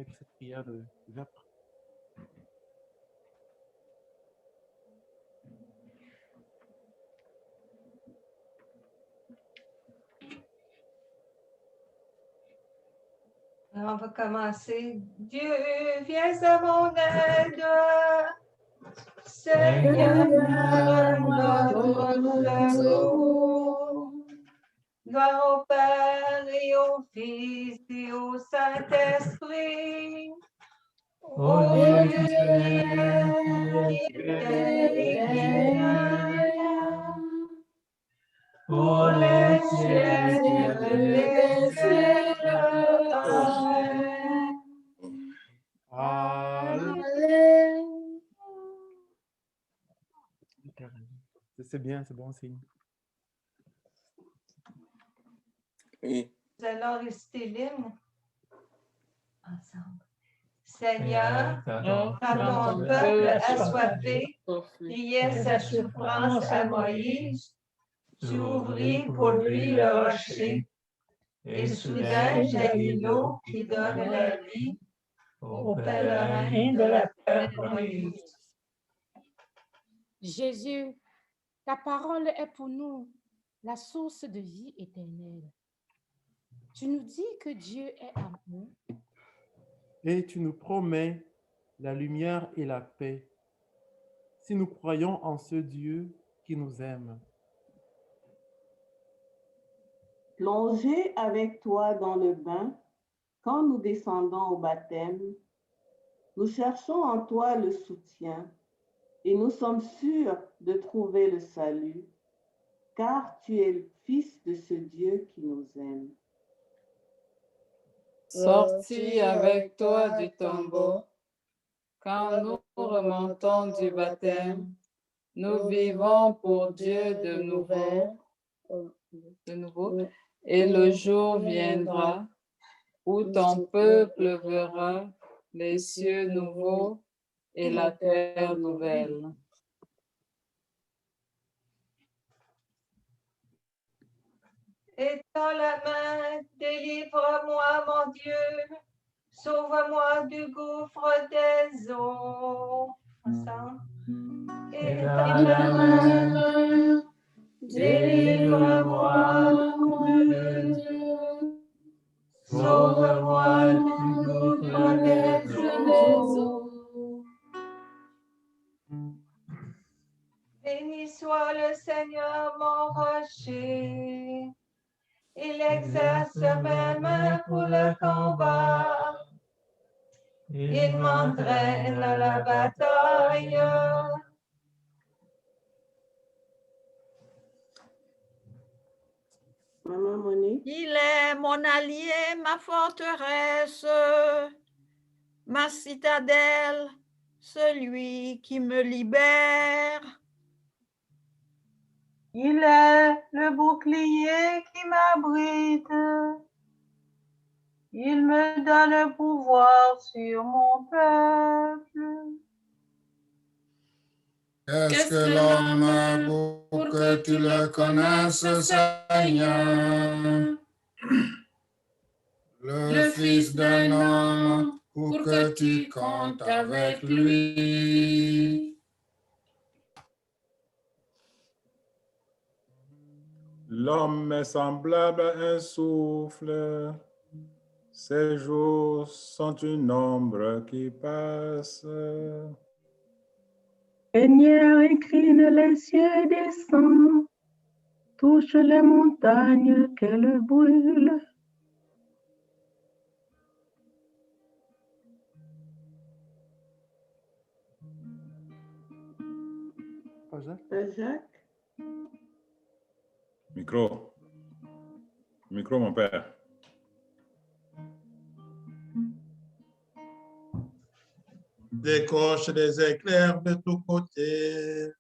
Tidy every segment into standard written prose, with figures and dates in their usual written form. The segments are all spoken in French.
avec cette prière de vêpres. Alors, on va commencer. Dieu, viens à mon aide. Seigneur, notre secours. Gloire au Père et au Fils et au Saint-Esprit. Ô Dieu qui est pour les siècles des siècles. Amen. C'est bien, c'est bon signe. Oui. Nous allons réciter l'hymne ensemble. Seigneur, quand ton peuple assoiffé criait sa souffrance à Moïse, tu ouvris pour lui le rocher, et soudain jaillit l'eau qui donne la vie aux pèlerins de la terre promise. Jésus, ta parole est pour nous la source de vie éternelle. Tu nous dis que Dieu est amour. Et tu nous promets la lumière et la paix si nous croyons en ce Dieu qui nous aime. Plongez avec toi dans le bain, quand nous descendons au baptême, nous cherchons en toi le soutien et nous sommes sûrs de trouver le salut, car tu es le Fils de ce Dieu qui nous aime. Sortis avec toi du tombeau, quand nous remontons du baptême, nous vivons pour Dieu de nouveau, et le jour viendra où ton peuple verra les cieux nouveaux et la terre nouvelle. Étends la main, délivre-moi, mon Dieu, sauve-moi du gouffre des eaux. Ensemble. Étends la main, délivre-moi, mon Dieu, sauve-moi du gouffre des eaux. Béni soit le Seigneur, mon rocher. Il exerce mes mains pour le combat. Il m'entraîne à la bataille. Maman Monique. Il est mon allié, ma forteresse, ma citadelle, celui qui me libère. Il est le bouclier qui m'abrite. Il me donne le pouvoir sur mon peuple. Qu'est-ce que l'homme pour que tu le connaisses, Seigneur? Le fils d'un homme pour que tu comptes avec lui. L'homme est semblable à un souffle. Ses jours sont une ombre qui passe. Seigneur, incline les cieux, descend, touche les montagnes qu'elle brûle. Jacques. Micro. Micro, mon père. Décoche des éclairs de tous côtés,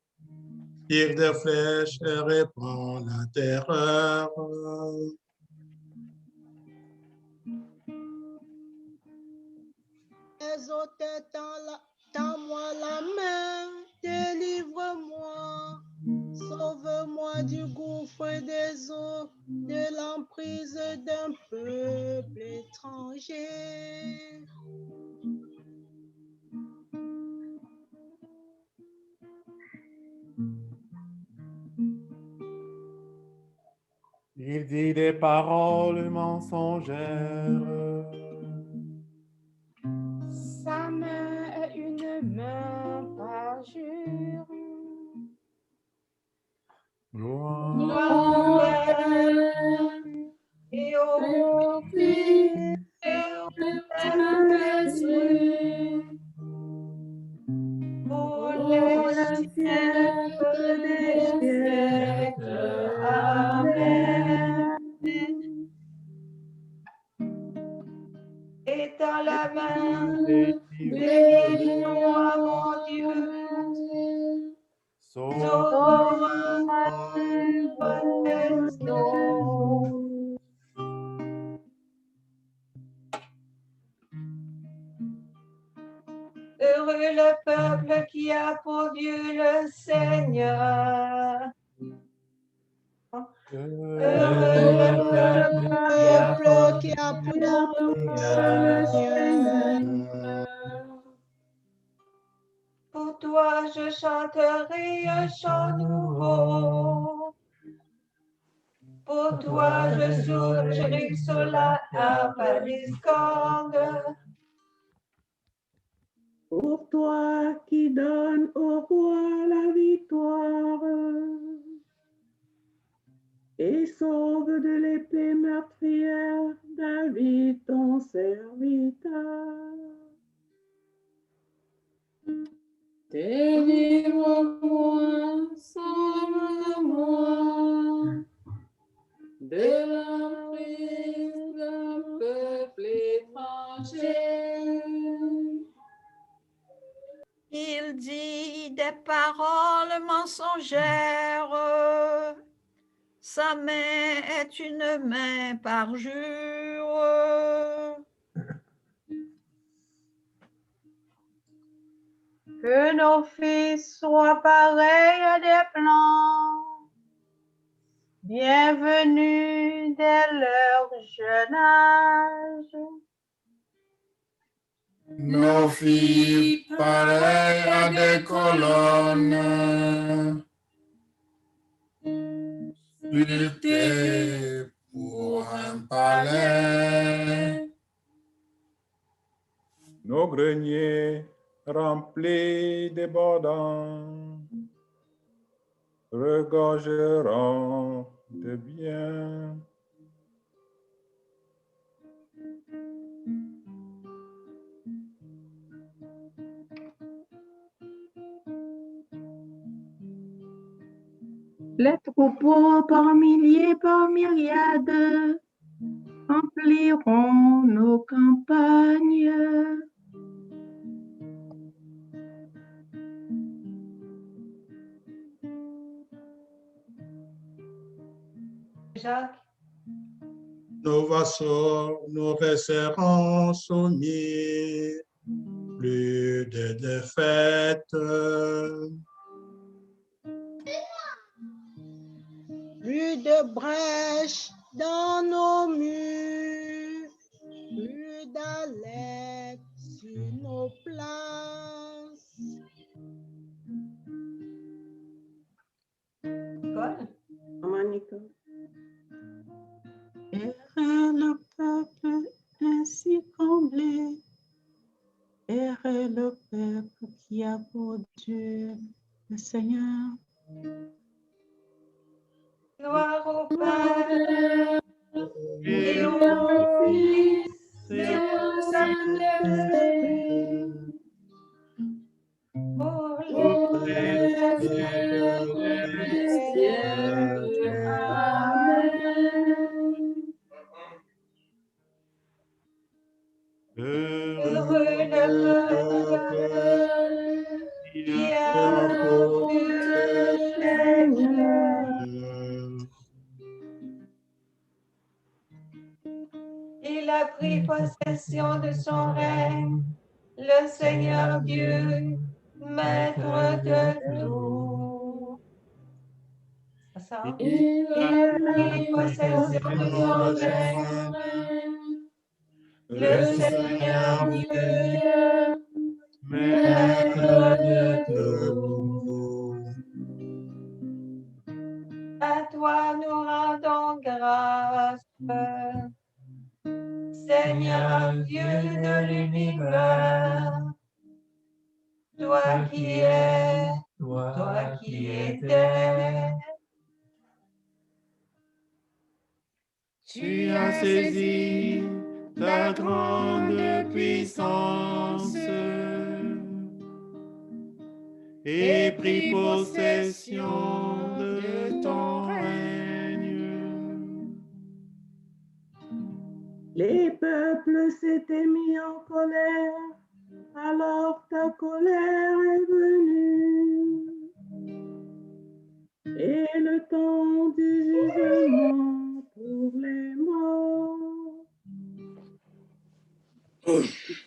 tire des flèches et répand la terreur. Les auteurs, tends-moi la main, délivre-moi, sauve-moi du gouffre des eaux, de l'emprise d'un peuple étranger. Il dit des paroles mensongères. Sa main est une main parjure. Gloire Et au Fils et au Saint-Esprit, pour les siècles des siècles. Amen. Et dans la main, bénis-nous à mon Dieu, sauvons Heureux le peuple qui a pour Dieu le Seigneur. Heureux le peuple qui a pour Dieu le Seigneur. Pour toi je chanterai un chant nouveau. Pour toi je soufflerai sur la harpe à discorde. Pour toi qui donnes au roi la victoire et sauve de l'épée meurtrière David ton serviteur. Délivre-moi, sauve-moi de l'emprise d'un peuple étranger. Il dit des paroles mensongères. Sa main est une main parjure. Que nos fils soient pareils à des plants, bienvenus dès leur jeune âge. Nos filles pareilles à des colonnes, sculptées pour un palais. Nos greniers remplis débordants regorgeront de biens. Les troupeaux par milliers, par myriades rempliront nos campagnes. Jacques. Nos vassaux nous resteront soumis, plus de défaites. Plus de brèches dans nos murs, plus d'alerte sur nos places. Errez le peuple ainsi comblé, errez le peuple qui a pour Dieu le Seigneur. Gloire au Père et au Fils et au Saint-Esprit, pour les siècles des siècles. Amen. Heureux le peuple qui a pour Dieu le Seigneur. Il a pris possession de son règne, le Seigneur Dieu, maître de tout. Il a pris possession de son règne, le Seigneur Dieu, maître de tout. À toi nous rendons grâce. de l'univers. Toi qui es, toi qui étais. Tu as saisi ta grande puissance et pris possession de ton règne. Les peuples s'étaient mis en colère, alors ta colère est venue. Et le temps du jugement pour les morts.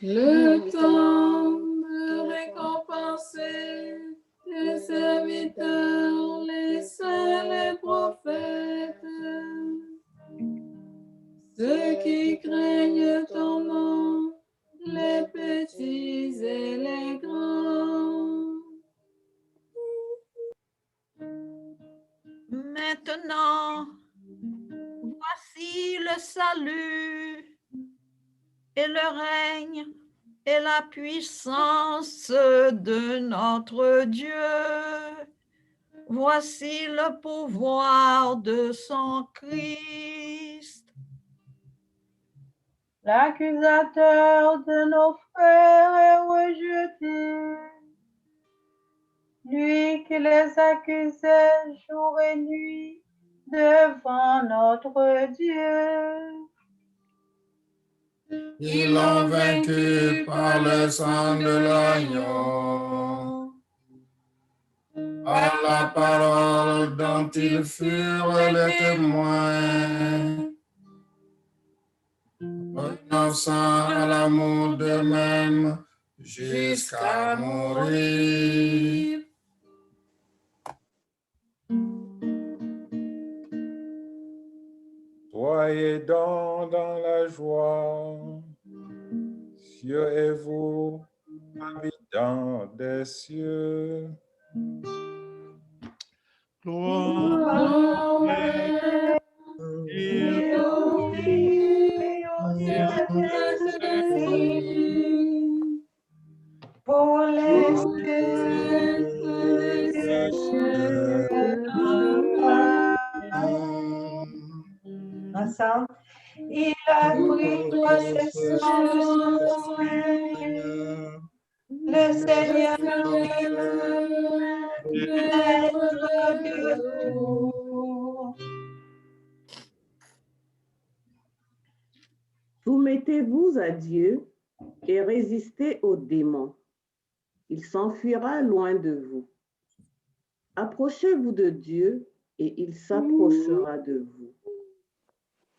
Le temps de récompenser tes serviteurs, les saints, les prophètes, ceux qui craignent ton nom, les petits et les grands. Maintenant, voici le salut et le règne et la puissance de notre Dieu. Voici le pouvoir de son Christ. L'accusateur de nos frères est rejeté. Lui qui les accusait jour et nuit devant notre Dieu. Ils l'ont vaincu par le sang de l'agneau, par la parole dont ils furent les témoins, renonçant à l'amour d'eux-mêmes jusqu'à mourir. Soyez donc dans la joie, cieux et vous, habitants des cieux. Gloire et au Pour les ensemble, il a pris possession de son règne. Le Seigneur maître de tout. Soumettez-vous à Dieu et résistez aux démons. Il s'enfuira loin de vous. Approchez-vous de Dieu et il s'approchera de vous.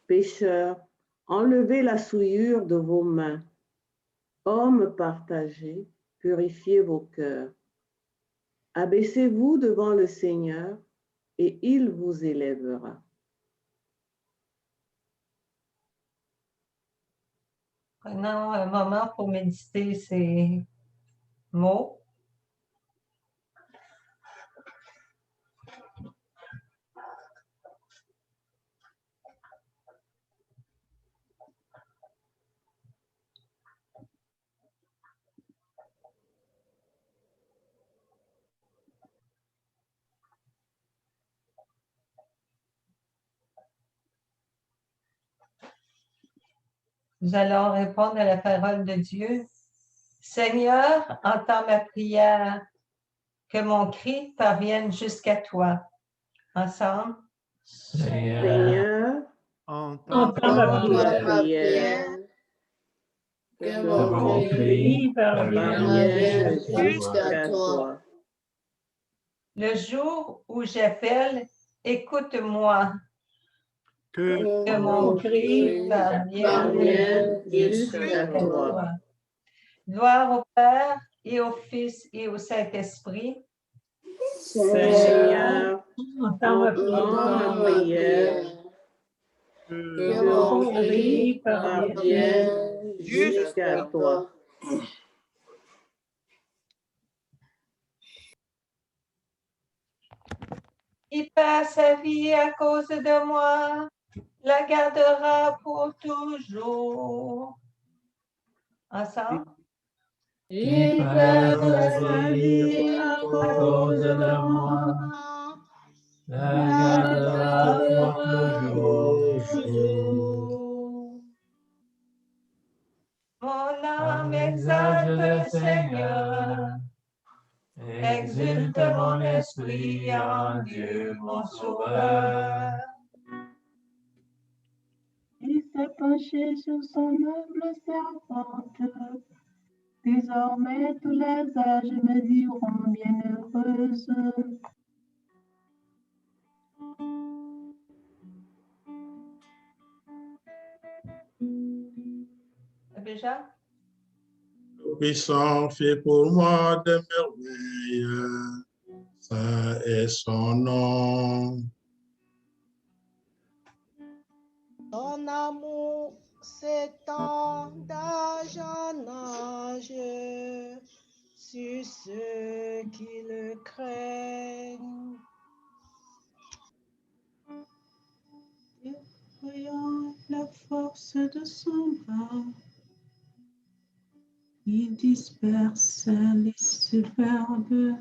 Pécheurs, enlevez la souillure de vos mains. Hommes partagés, purifiez vos cœurs. Abaissez-vous devant le Seigneur et il vous élèvera. Prenons un moment pour méditer ces mots. Nous allons répondre à la parole de Dieu. Seigneur, entends ma prière, que mon cri parvienne jusqu'à toi. Ensemble. Seigneur, entends ma prière, que mon cri parvienne jusqu'à toi. Le jour où j'appelle, écoute-moi. Que mon cri parvienne jusqu'à toi. Gloire au Père et au Fils et au Saint-Esprit. Seigneur, entends ma prière, que mon cri parvienne jusqu'à toi. Qui perd sa vie à cause de moi, la gardera pour toujours. Ensemble? Il perd sa vie à cause de moi, la gardera pour toujours. Mon âme exalte le Seigneur, exulte mon esprit en Dieu, mon sauveur. Il s'est penché sur son humble servante. Désormais, tous les âges me diront bienheureuse. Déjà? Puissant fait pour moi des merveilles, ça est son nom. Ton amour s'étend d'âge en âge sur ceux qui le craignent. Voyant la force de son bras, il disperse les superbes.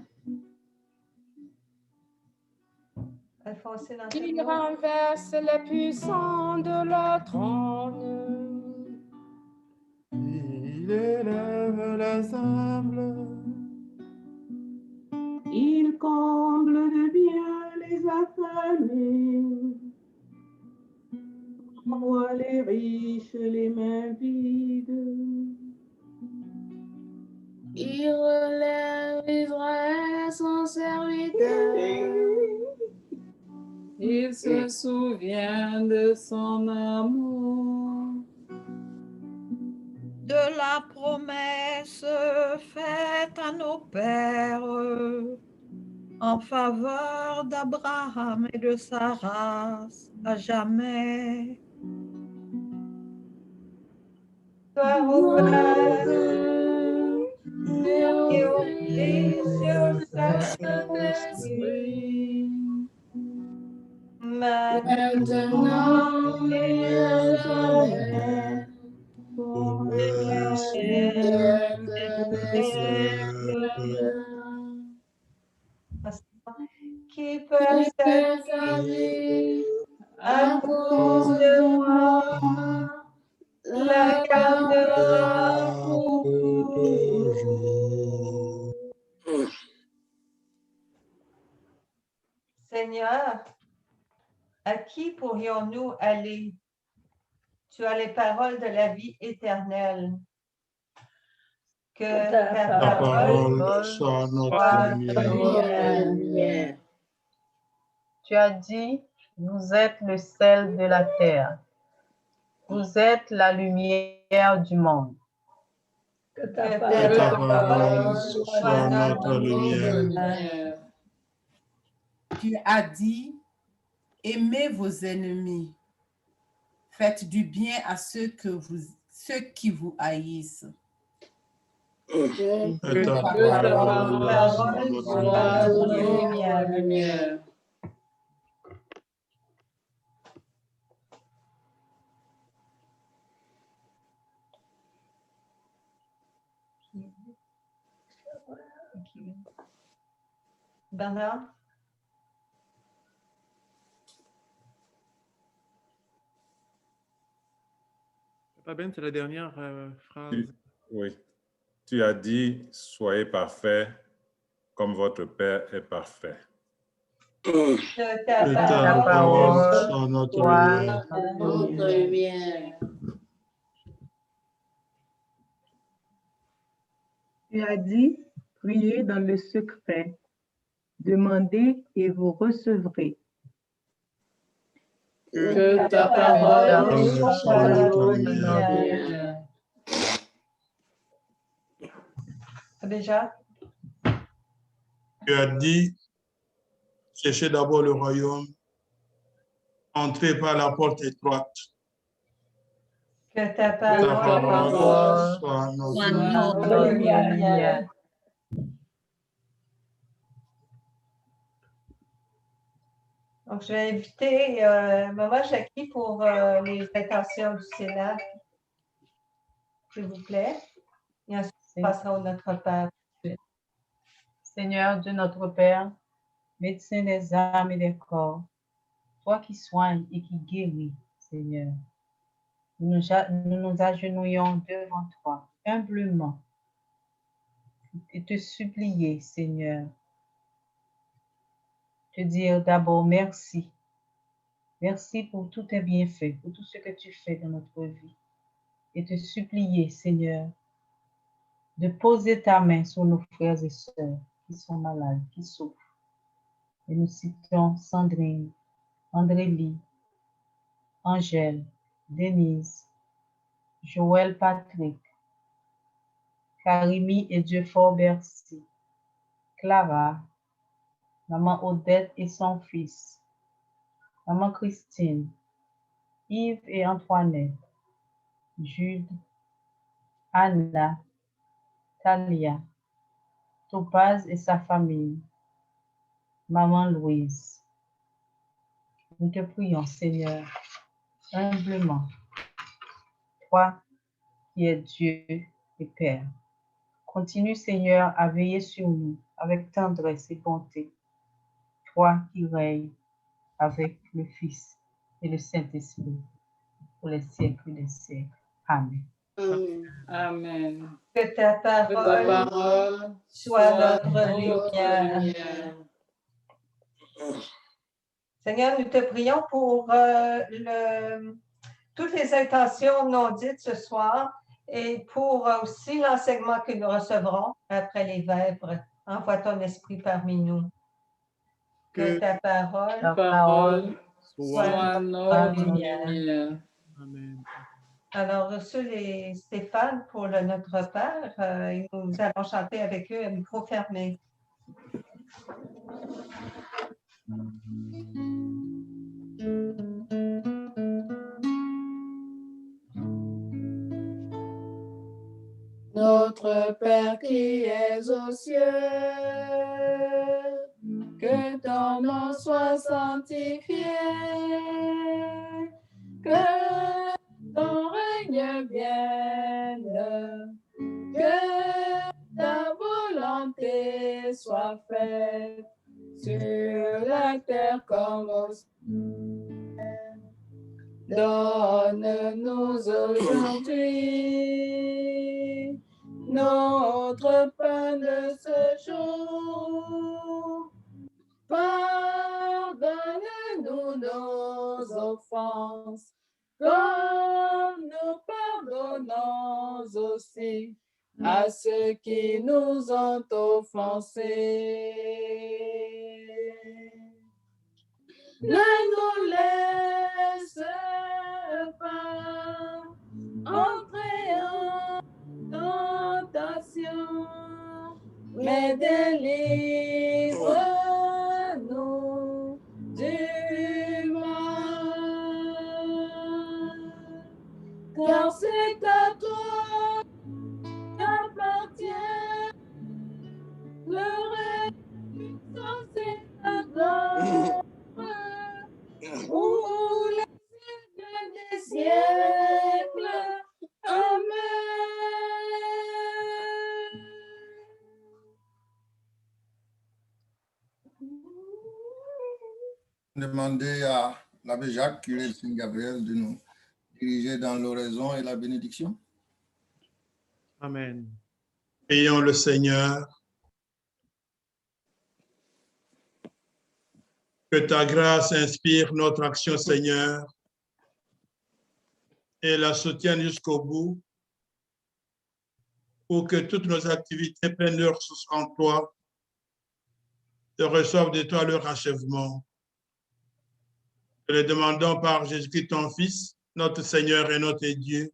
Alphonsine, Il renverse les puissants de leur trône. Il élève les humbles. Il comble de bien les affamés. Envoie les riches les mains vides. Il relève Israël, son serviteur. Il se souvient de son amour. De la promesse faite à nos pères en faveur d'Abraham et de sa race à jamais. Toi, ô Père, et au Fils et au Saint-Esprit, maintenant et à jamais, Pour le siècle des siècles. Qui peut servir à cause de moi, la gardera pour toujours. Seigneur, à qui pourrions-nous aller? Tu as les paroles de la vie éternelle. Que ta parole soit notre soit lumière. Tu as dit, vous êtes le sel de la terre. Vous êtes la lumière du monde. Que ta parole soit notre lumière. Tu as dit, aimez vos ennemis. Faites du bien à ceux qui vous haïssent. Que ta parole soit notre lumière. Bernard? Papa Ben, c'est la dernière phrase. Oui. Tu as dit, soyez parfaits comme votre Père est parfait. Que ta parole soit notre lumière. Tu as dit, priez dans le secret, demandez et vous recevrez. Que ta parole soit notre lumière. Déjà? Tu as dit, cherchez d'abord le royaume, entrez par la porte étroite. Que ta parole soit notre lumière. Donc, je vais inviter Maman Jackie pour les intentions du Sénat, s'il vous plaît. Et ensuite, nous passerons au Notre Père. Seigneur Dieu notre Père, médecin des âmes et des corps, toi qui soignes et qui guéris, Seigneur, nous nous agenouillons devant toi humblement et te supplier, Seigneur, te dire d'abord merci. Merci pour tous tes bienfaits, pour tout ce que tu fais dans notre vie. Et te supplier, Seigneur, de poser ta main sur nos frères et sœurs qui sont malades, qui souffrent. Et nous citons Sandrine, Andrélie, Angèle, Denise, Joël Patrick, Karimi et Dieu-Fort Bercy, Clara, Maman Odette et son fils, Maman Christine, Yves et Antoinette, Jude, Anna, Talia, Topaz et sa famille, Maman Louise. Nous te prions, Seigneur, humblement, toi qui es Dieu et Père. Continue, Seigneur, à veiller sur nous avec tendresse et bonté, toi qui règnes avec le Fils et le Saint-Esprit pour les siècles des siècles. Amen. Amen. Que ta parole soit notre lumière. Seigneur, nous te prions pour toutes les intentions non dites ce soir et pour aussi l'enseignement que nous recevrons après les vêpres. Envoie ton esprit parmi nous. Que ta parole soit notre lumière. Amen. Alors, reçu les Stéphane pour le Notre Père, et nous allons chanter avec eux à micro fermé. Notre Père qui es aux cieux, que ton nom soit sanctifié, que ton règne vienne, que ta volonté soit faite sur la terre comme au ciel. Donne-nous aujourd'hui notre pain de ce jour. Pardonne-nous nos offenses, comme nous pardonnons aussi à ceux qui nous ont offensés. Ne nous laisse pas entrer en tentation, mais délivre-nous du mal. Car c'est à toi qu'appartient le règne et la gloire. Pour les siècles des siècles. Amen. Demandez à l'abbé Jacques, curé de Saint-Gabriel, de nous diriger dans l'oraison et la bénédiction. Amen. Prions le Seigneur. Que ta grâce inspire notre action, Seigneur, et la soutienne jusqu'au bout, pour que toutes nos activités prennent leur source en toi et reçoivent de toi leur achèvement. Nous le demandons par Jésus-Christ, ton Fils, notre Seigneur et notre Dieu,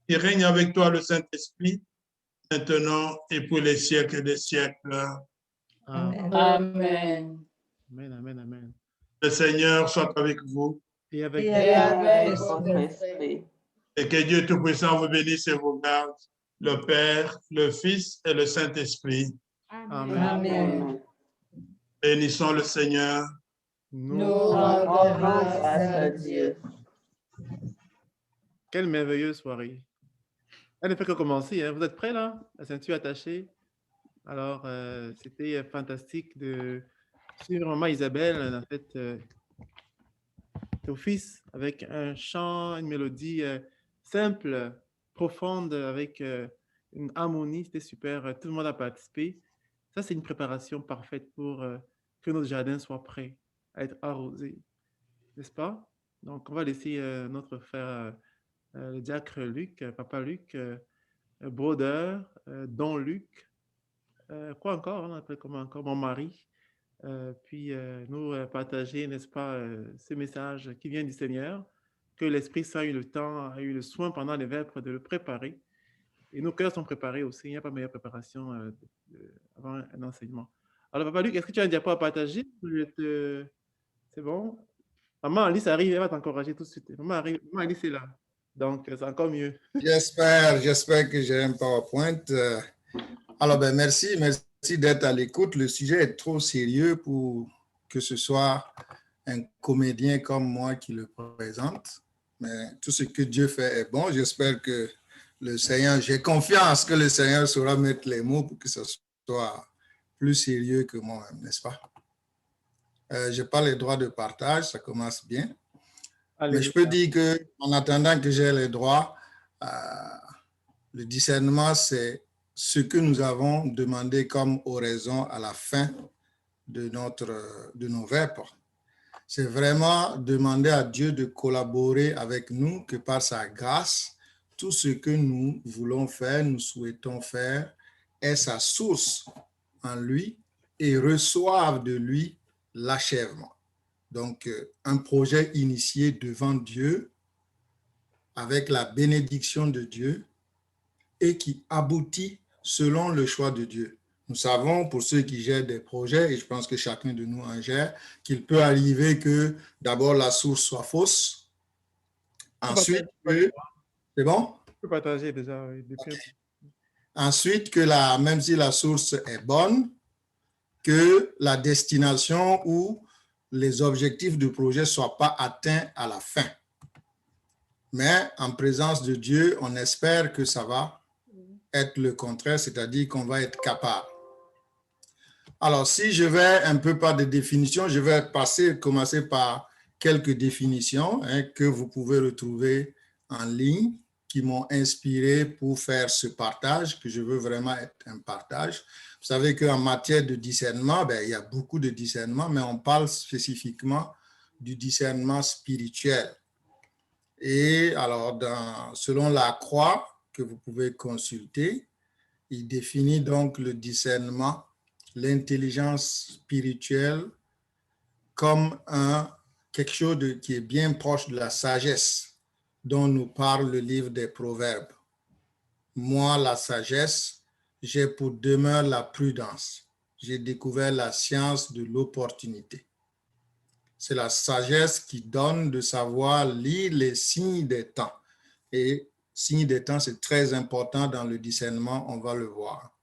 qui règne avec toi le Saint-Esprit, maintenant et pour les siècles des siècles. Amen. Amen. Amen, amen, amen. Le Seigneur soit avec vous. Et avec votre esprit. Et que Dieu Tout-Puissant vous bénisse et vous garde, le Père, le Fils et le Saint-Esprit. Amen. Amen. Bénissons le Seigneur. Nous rendons grâce à Dieu. Quelle merveilleuse soirée. Elle ne fait que commencer. Hein. Vous êtes prêts là? La ceinture attachée. Alors, c'était fantastique de suivre Maman Isabelle, en fait, Théophis, avec un chant, une mélodie simple, profonde, avec une harmonie. C'était super. Tout le monde a participé. Ça, c'est une préparation parfaite pour que notre jardin soit prêt à être arrosé, n'est-ce pas? Donc, on va laisser notre frère, le diacre Luc, Papa Luc, Brodeur, Don Luc, quoi encore, on appelle comment encore, mon mari, puis nous partager, n'est-ce pas, ce message qui vient du Seigneur, que l'Esprit Saint a eu le temps, a eu le soin pendant les vêpres de le préparer. Et nos cœurs sont préparés aussi, il n'y a pas meilleure préparation avant un enseignement. Alors, Papa Luc, est-ce que tu as un diapo à partager? C'est bon? Maman Alice arrive, elle va t'encourager tout de suite. Maman Alice est là, donc c'est encore mieux. J'espère que j'ai un PowerPoint. Alors, ben, merci d'être à l'écoute. Le sujet est trop sérieux pour que ce soit un comédien comme moi qui le présente. Mais tout ce que Dieu fait est bon. J'espère que le Seigneur, j'ai confiance que le Seigneur saura mettre les mots pour que ce soit plus sérieux que moi-même, n'est-ce pas? Je n'ai pas les droits de partage, ça commence bien. Mais je peux dire qu'en attendant que j'ai les droits, le discernement, c'est ce que nous avons demandé comme oraison à la fin de nos vêpres. C'est vraiment demander à Dieu de collaborer avec nous, que par sa grâce, tout ce que nous voulons faire, nous souhaitons faire, est sa source en lui et reçoive de lui l'achèvement. Donc, un projet initié devant Dieu, avec la bénédiction de Dieu, et qui aboutit selon le choix de Dieu. Nous savons, pour ceux qui gèrent des projets, et je pense que chacun de nous en gère, qu'il peut arriver que d'abord la source soit fausse, ensuite que... C'est bon? Je peux partager déjà. Oui, okay. Ensuite, que même si la source est bonne, que la destination ou les objectifs du projet ne soient pas atteints à la fin. Mais en présence de Dieu, on espère que ça va être le contraire, c'est-à-dire qu'on va être capable. Alors, si je vais un peu par des définitions, je vais commencer par quelques définitions que vous pouvez retrouver en ligne, qui m'ont inspiré pour faire ce partage, que je veux vraiment être un partage. Vous savez qu'en matière de discernement, il y a beaucoup de discernement, mais on parle spécifiquement du discernement spirituel. Et alors, selon la croix que vous pouvez consulter, il définit donc le discernement, l'intelligence spirituelle, comme quelque chose qui est bien proche de la sagesse dont nous parle le livre des Proverbes. Moi, la sagesse, j'ai pour demeure la prudence. J'ai découvert la science de l'opportunité. C'est la sagesse qui donne de savoir lire les signes des temps. Et signes des temps, c'est très important dans le discernement, on va le voir.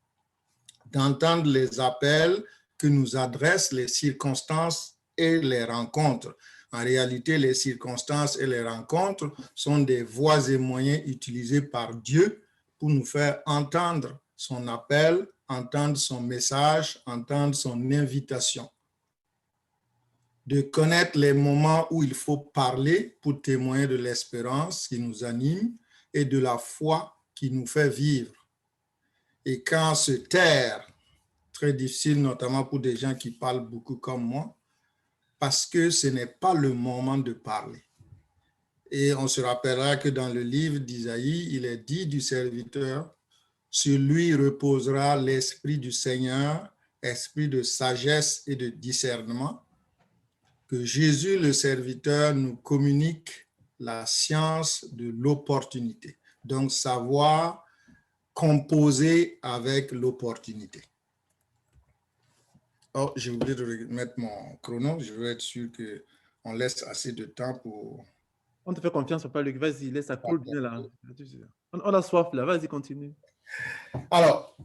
D'entendre les appels que nous adressent les circonstances et les rencontres. En réalité, les circonstances et les rencontres sont des voies et moyens utilisés par Dieu pour nous faire entendre son appel, entendre son message, entendre son invitation. De connaître les moments où il faut parler pour témoigner de l'espérance qui nous anime et de la foi qui nous fait vivre. Et quand se taire, très difficile notamment pour des gens qui parlent beaucoup comme moi, parce que ce n'est pas le moment de parler. Et on se rappellera que dans le livre d'Isaïe, il est dit du serviteur, sur lui reposera l'esprit du Seigneur, esprit de sagesse et de discernement, que Jésus, le serviteur, nous communique la science de l'opportunité. Donc, savoir composer avec l'opportunité. Oh, j'ai oublié de mettre mon chrono. Je veux être sûr qu'on laisse assez de temps pour... On te fait confiance, Papa Luc. Vas-y, laisse ça coule bien là. On a soif là. Vas-y, continue. Alors,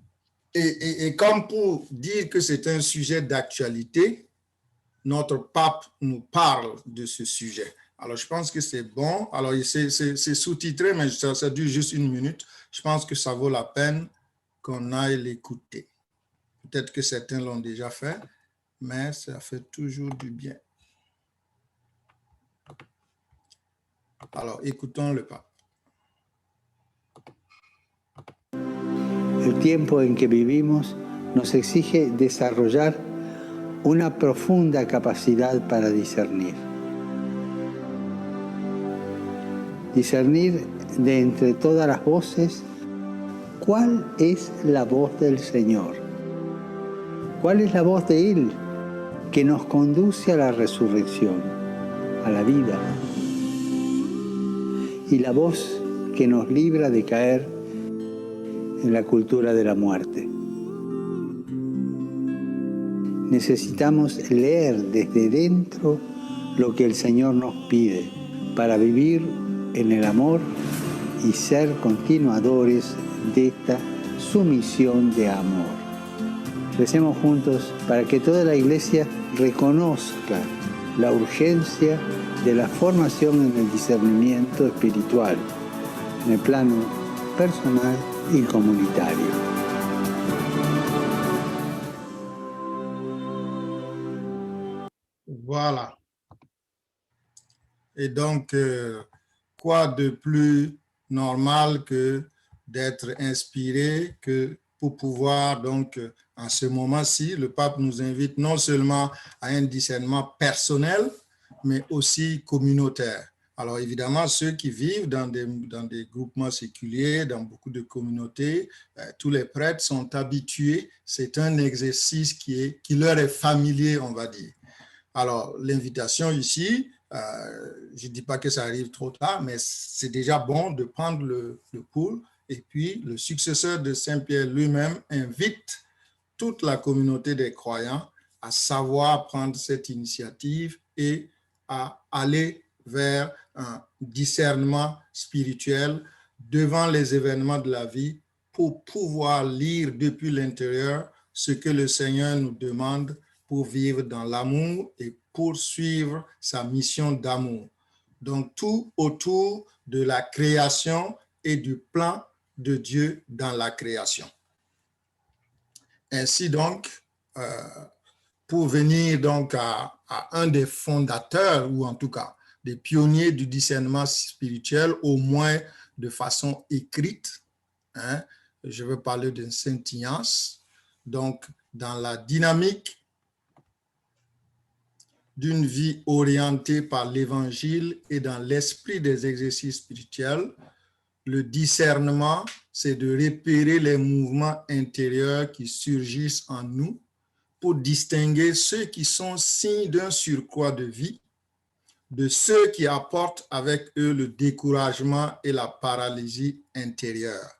et comme pour dire que c'est un sujet d'actualité, notre pape nous parle de ce sujet. Alors, je pense que c'est bon. Alors, c'est sous-titré, mais ça dure juste 1 minute. Je pense que ça vaut la peine qu'on aille l'écouter. Peut-être que certains l'ont déjà fait, mais ça fait toujours du bien. Alors, écoutons le pape. El tiempo en que vivimos nos exige desarrollar una profunda capacidad para discernir. Discernir de entre todas las voces cuál es la voz del Señor, cuál es la voz de Él que nos conduce a la resurrección, a la vida, y la voz que nos libra de caer en la cultura de la muerte. Necesitamos leer desde dentro lo que el Señor nos pide para vivir en el amor y ser continuadores de esta sumisión de amor. Recemos juntos para que toda la Iglesia reconozca la urgencia de la formación en el discernimiento espiritual, en el plano personal y comunitario. Voilà. Et donc, quoi de plus normal que d'être inspiré, que pour pouvoir, donc, en ce moment-ci, le pape nous invite non seulement à un discernement personnel, mais aussi communautaire. Alors, évidemment, ceux qui vivent dans des groupements séculiers, dans beaucoup de communautés, tous les prêtres sont habitués. C'est un exercice qui leur est familier, on va dire. Alors, l'invitation ici, je ne dis pas que ça arrive trop tard, mais c'est déjà bon de prendre le pouls. Et puis, le successeur de Saint-Pierre lui-même invite toute la communauté des croyants à savoir prendre cette initiative et à aller vers un discernement spirituel devant les événements de la vie pour pouvoir lire depuis l'intérieur ce que le Seigneur nous demande pour vivre dans l'amour et poursuivre sa mission d'amour. Donc, tout autour de la création et du plan de Dieu dans la création. Ainsi donc, pour venir donc à un des fondateurs, ou en tout cas des pionniers du discernement spirituel, au moins de façon écrite, hein, je veux parler de Saint Ignace. Donc, dans la dynamique d'une vie orientée par l'Évangile et dans l'esprit des exercices spirituels, le discernement, c'est de repérer les mouvements intérieurs qui surgissent en nous pour distinguer ceux qui sont signes d'un surcroît de vie de ceux qui apportent avec eux le découragement et la paralysie intérieure.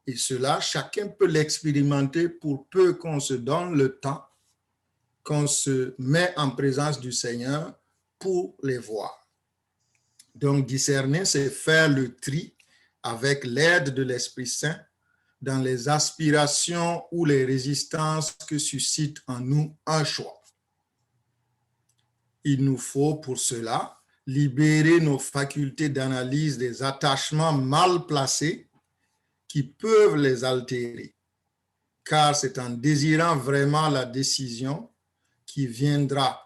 Et cela, chacun peut l'expérimenter pour peu qu'on se donne le temps, qu'on se met en présence du Seigneur pour les voir. Donc, discerner, c'est faire le tri avec l'aide de l'Esprit Saint dans les aspirations ou les résistances que suscite en nous un choix. Il nous faut pour cela libérer nos facultés d'analyse des attachements mal placés qui peuvent les altérer, car c'est en désirant vraiment la décision qui viendra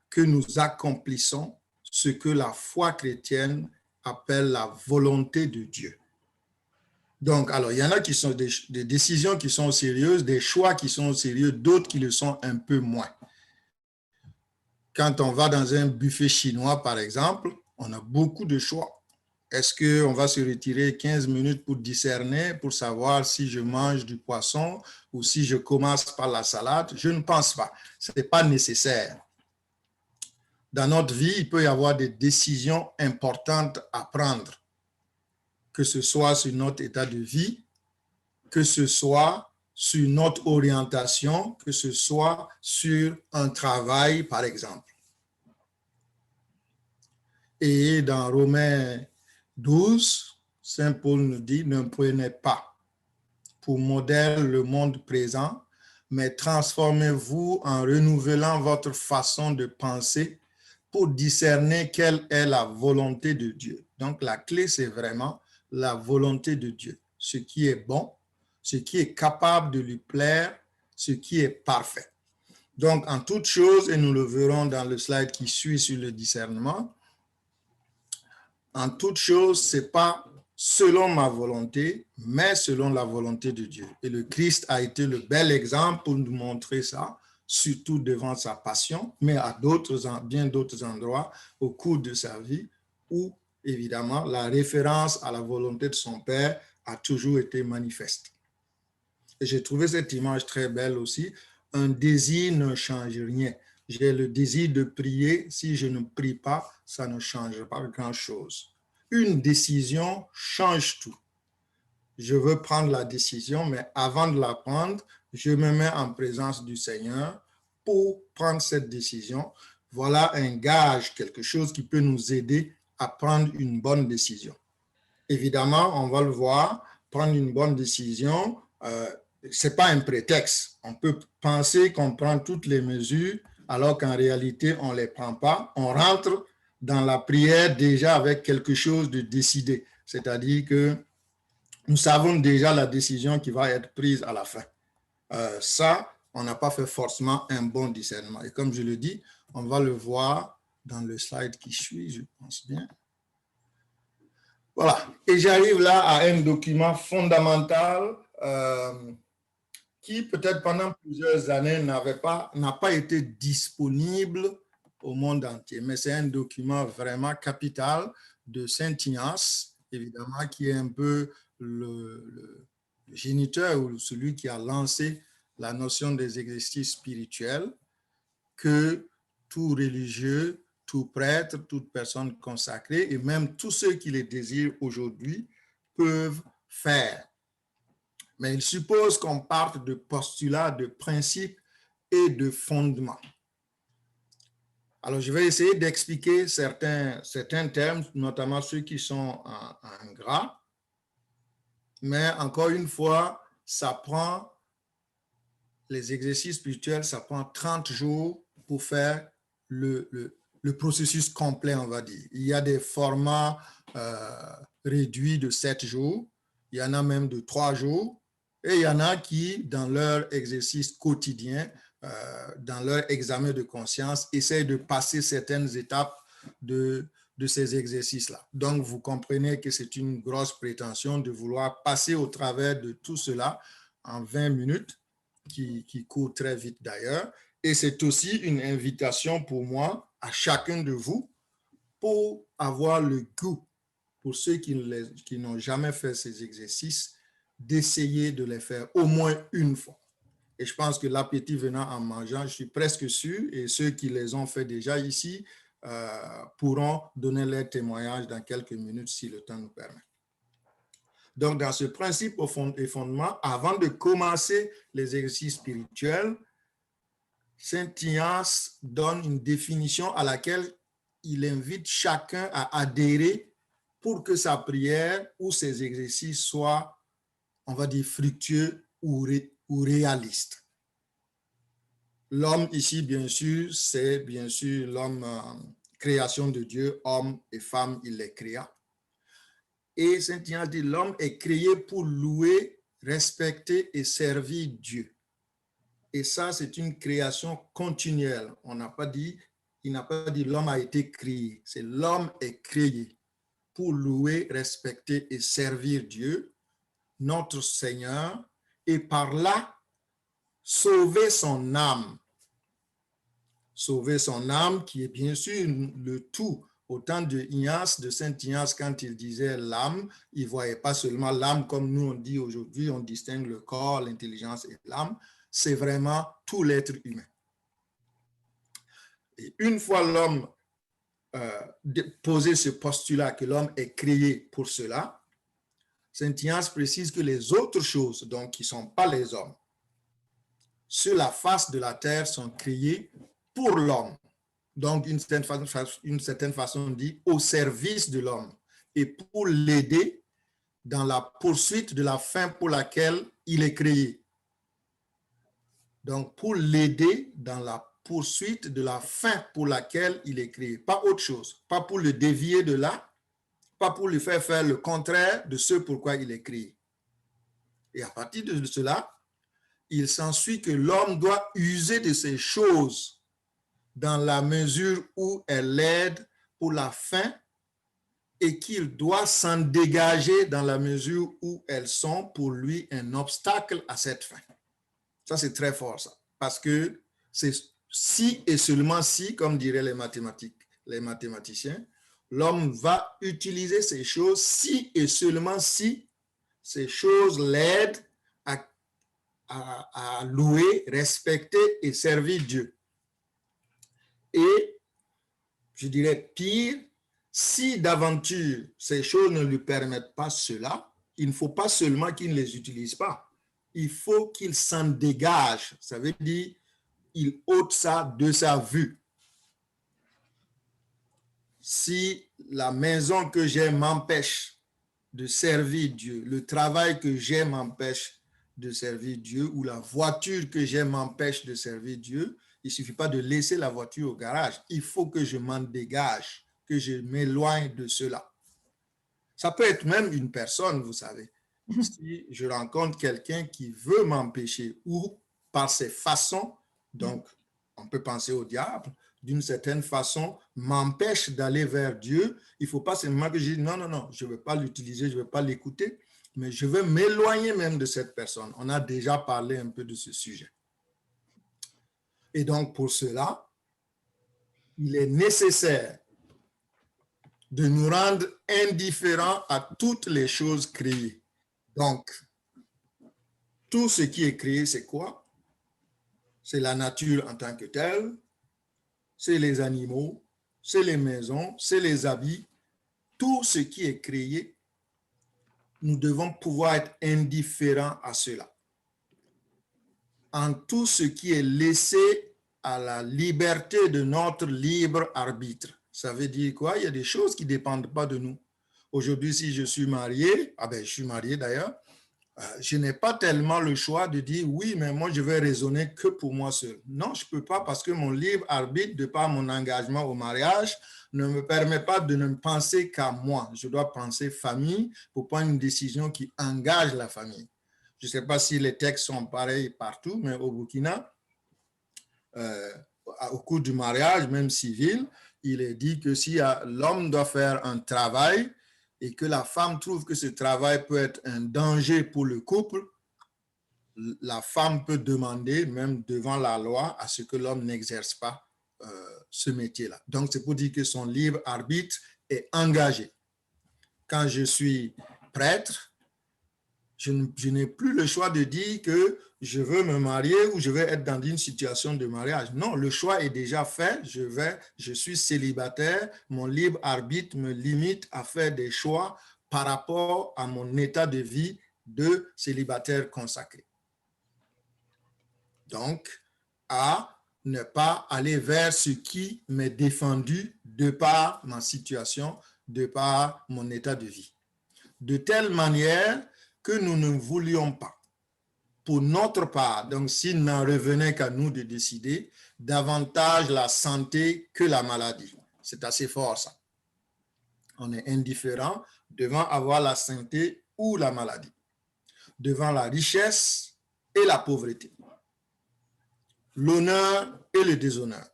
que nous accomplissons ce que la foi chrétienne appelle la volonté de Dieu. Donc, alors, il y en a qui sont des décisions qui sont sérieuses, des choix qui sont sérieux, d'autres qui le sont un peu moins. Quand on va dans un buffet chinois, par exemple, on a beaucoup de choix. Est-ce qu'on va se retirer 15 minutes pour discerner, pour savoir si je mange du poisson ou si je commence par la salade? Je ne pense pas. Ce n'est pas nécessaire. Dans notre vie, il peut y avoir des décisions importantes à prendre, que ce soit sur notre état de vie, que ce soit sur notre orientation, que ce soit sur un travail, par exemple. Et dans Romains 12, Saint Paul nous dit, ne prenez pas pour modèle le monde présent, mais transformez-vous en renouvelant votre façon de penser pour discerner quelle est la volonté de Dieu. Donc, la clé, c'est vraiment la volonté de Dieu, ce qui est bon, ce qui est capable de lui plaire, ce qui est parfait. Donc, en toute chose, et nous le verrons dans le slide qui suit sur le discernement, en toute chose, ce n'est pas selon ma volonté, mais selon la volonté de Dieu. Et le Christ a été le bel exemple pour nous montrer ça, surtout devant sa passion, mais à bien d'autres endroits au cours de sa vie, où, évidemment, la référence à la volonté de son Père a toujours été manifeste. Et j'ai trouvé cette image très belle aussi. Un désir ne change rien. J'ai le désir de prier. Si je ne prie pas, ça ne change pas grand-chose. Une décision change tout. Je veux prendre la décision, mais avant de la prendre, je me mets en présence du Seigneur pour prendre cette décision. Voilà un gage, quelque chose qui peut nous aider à prendre une bonne décision. Évidemment, on va le voir, prendre une bonne décision, ce n'est pas un prétexte. On peut penser qu'on prend toutes les mesures alors qu'en réalité, on ne les prend pas. On rentre dans la prière déjà avec quelque chose de décidé, c'est-à-dire que nous savons déjà la décision qui va être prise à la fin. Ça, on n'a pas fait forcément un bon discernement. Et comme je le dis, on va le voir dans le slide qui suit, je pense bien. Voilà. Et j'arrive là à un document fondamental qui, peut-être pendant plusieurs années, n'a pas été disponible au monde entier. Mais c'est un document vraiment capital de Saint Ignace, évidemment, qui est un peu le géniteur ou celui qui a lancé la notion des exercices spirituels que tout religieux, tout prêtre, toute personne consacrée et même tous ceux qui les désirent aujourd'hui peuvent faire. Mais il suppose qu'on parte de postulats, de principes et de fondements. Alors, je vais essayer d'expliquer certains termes, notamment ceux qui sont en gras. Mais encore une fois, ça prend, les exercices spirituels, ça prend 30 jours pour faire le processus complet, on va dire. Il y a des formats réduits de 7 jours, il y en a même de 3 jours, et il y en a qui, dans leur exercice quotidien, dans leur examen de conscience, essayent de passer certaines étapes de ces exercices-là. Donc, vous comprenez que c'est une grosse prétention de vouloir passer au travers de tout cela en 20 minutes, qui court très vite d'ailleurs. Et c'est aussi une invitation pour moi, à chacun de vous, pour avoir le goût, pour ceux qui n'ont jamais fait ces exercices, d'essayer de les faire au moins une fois. Et je pense que l'appétit venant en mangeant, je suis presque sûr, et ceux qui les ont fait déjà ici pourront donner leur témoignage dans quelques minutes si le temps nous permet. Donc, dans ce principe et fondement, avant de commencer les exercices spirituels, Saint Ignace donne une définition à laquelle il invite chacun à adhérer pour que sa prière ou ses exercices soient, on va dire, fructueux ou réalistes. L'homme ici, bien sûr, c'est bien sûr l'homme, création de Dieu, homme et femme, il les créa. Et Saint Ignace dit, l'homme est créé pour louer, respecter et servir Dieu. Et ça, c'est une création continuelle. Il n'a pas dit l'homme a été créé. C'est l'homme est créé pour louer, respecter et servir Dieu, notre Seigneur, et par là, sauver son âme. Sauver son âme, qui est bien sûr le tout. Au temps de Ignace, de Saint Ignace, quand il disait l'âme, il ne voyait pas seulement l'âme comme nous on dit aujourd'hui, on distingue le corps, l'intelligence et l'âme. C'est vraiment tout l'être humain. Et une fois l'homme posé ce postulat que l'homme est créé pour cela, Saint Ignace précise que les autres choses, donc qui ne sont pas les hommes, sur la face de la terre sont créées pour l'homme. Donc, une certaine façon dit, au service de l'homme et pour l'aider dans la poursuite de la fin pour laquelle il est créé. Donc, pour l'aider dans la poursuite de la fin pour laquelle il est créé, pas autre chose, pas pour le dévier de là, pas pour lui faire le contraire de ce pourquoi il est créé. Et à partir de cela, il s'ensuit que l'homme doit user de ces choses dans la mesure où elles l'aident pour la fin et qu'il doit s'en dégager dans la mesure où elles sont pour lui un obstacle à cette fin. Ça, c'est très fort, ça. Parce que c'est si et seulement si, comme diraient les mathématiciens, l'homme va utiliser ces choses si et seulement si ces choses l'aident à louer, respecter et servir Dieu. Et je dirais pire, si d'aventure ces choses ne lui permettent pas cela, il ne faut pas seulement qu'il ne les utilise pas, il faut qu'il s'en dégage. Ça veut dire il ôte ça de sa vue. Si la maison que j'ai m'empêche de servir Dieu, le travail que j'ai m'empêche de servir Dieu, ou la voiture que j'ai m'empêche de servir Dieu, il ne suffit pas de laisser la voiture au garage. Il faut que je m'en dégage, que je m'éloigne de cela. Ça peut être même une personne, vous savez. Si je rencontre quelqu'un qui veut m'empêcher, ou par ses façons, donc on peut penser au diable, d'une certaine façon, m'empêche d'aller vers Dieu, il ne faut pas seulement que je dise non, non, non, je ne veux pas l'utiliser, je ne veux pas l'écouter, mais je veux m'éloigner même de cette personne. On a déjà parlé un peu de ce sujet. Et donc, pour cela, il est nécessaire de nous rendre indifférents à toutes les choses créées. Donc, tout ce qui est créé, c'est quoi? C'est la nature en tant que telle, c'est les animaux, c'est les maisons, c'est les habits. Tout ce qui est créé, nous devons pouvoir être indifférents à cela. En tout ce qui est laissé à la liberté de notre libre arbitre. Ça veut dire quoi? Il y a des choses qui ne dépendent pas de nous. Aujourd'hui, si je suis marié, je suis marié d'ailleurs, je n'ai pas tellement le choix de dire oui, mais moi je vais raisonner que pour moi seul. Non, je ne peux pas parce que mon libre arbitre, de par mon engagement au mariage, ne me permet pas de ne penser qu'à moi. Je dois penser famille pour prendre une décision qui engage la famille. Je ne sais pas si les textes sont pareils partout, mais au Burkina, au cours du mariage, même civil, il est dit que si l'homme doit faire un travail et que la femme trouve que ce travail peut être un danger pour le couple, la femme peut demander, même devant la loi, à ce que l'homme n'exerce pas ce métier-là. Donc, c'est pour dire que son libre arbitre est engagé. Quand je suis prêtre, je n'ai plus le choix de dire que je veux me marier ou je vais être dans une situation de mariage. Non, le choix est déjà fait. Je suis célibataire. Mon libre arbitre me limite à faire des choix par rapport à mon état de vie de célibataire consacré. Donc, à ne pas aller vers ce qui m'est défendu de par ma situation, de par mon état de vie. De telle manière que nous ne voulions pas, pour notre part, donc s'il n'en revenait qu'à nous de décider, davantage la santé que la maladie. C'est assez fort ça. On est indifférent devant avoir la santé ou la maladie, devant la richesse et la pauvreté, l'honneur et le déshonneur.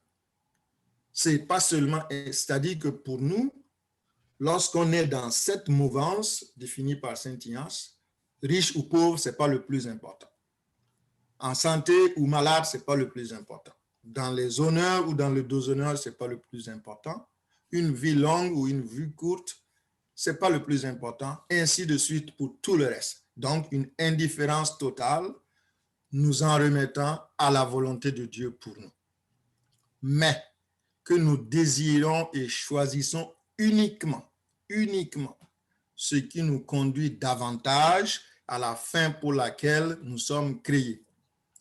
C'est pas seulement, c'est-à-dire que pour nous, lorsqu'on est dans cette mouvance définie par Saint Ignace, riche ou pauvre, ce n'est pas le plus important. En santé ou malade, ce n'est pas le plus important. Dans les honneurs ou dans le déshonneur, ce n'est pas le plus important. Une vie longue ou une vie courte, ce n'est pas le plus important. Ainsi de suite pour tout le reste. Donc, une indifférence totale, nous en remettant à la volonté de Dieu pour nous. Mais que nous désirons et choisissons uniquement ce qui nous conduit davantage à la fin pour laquelle nous sommes créés.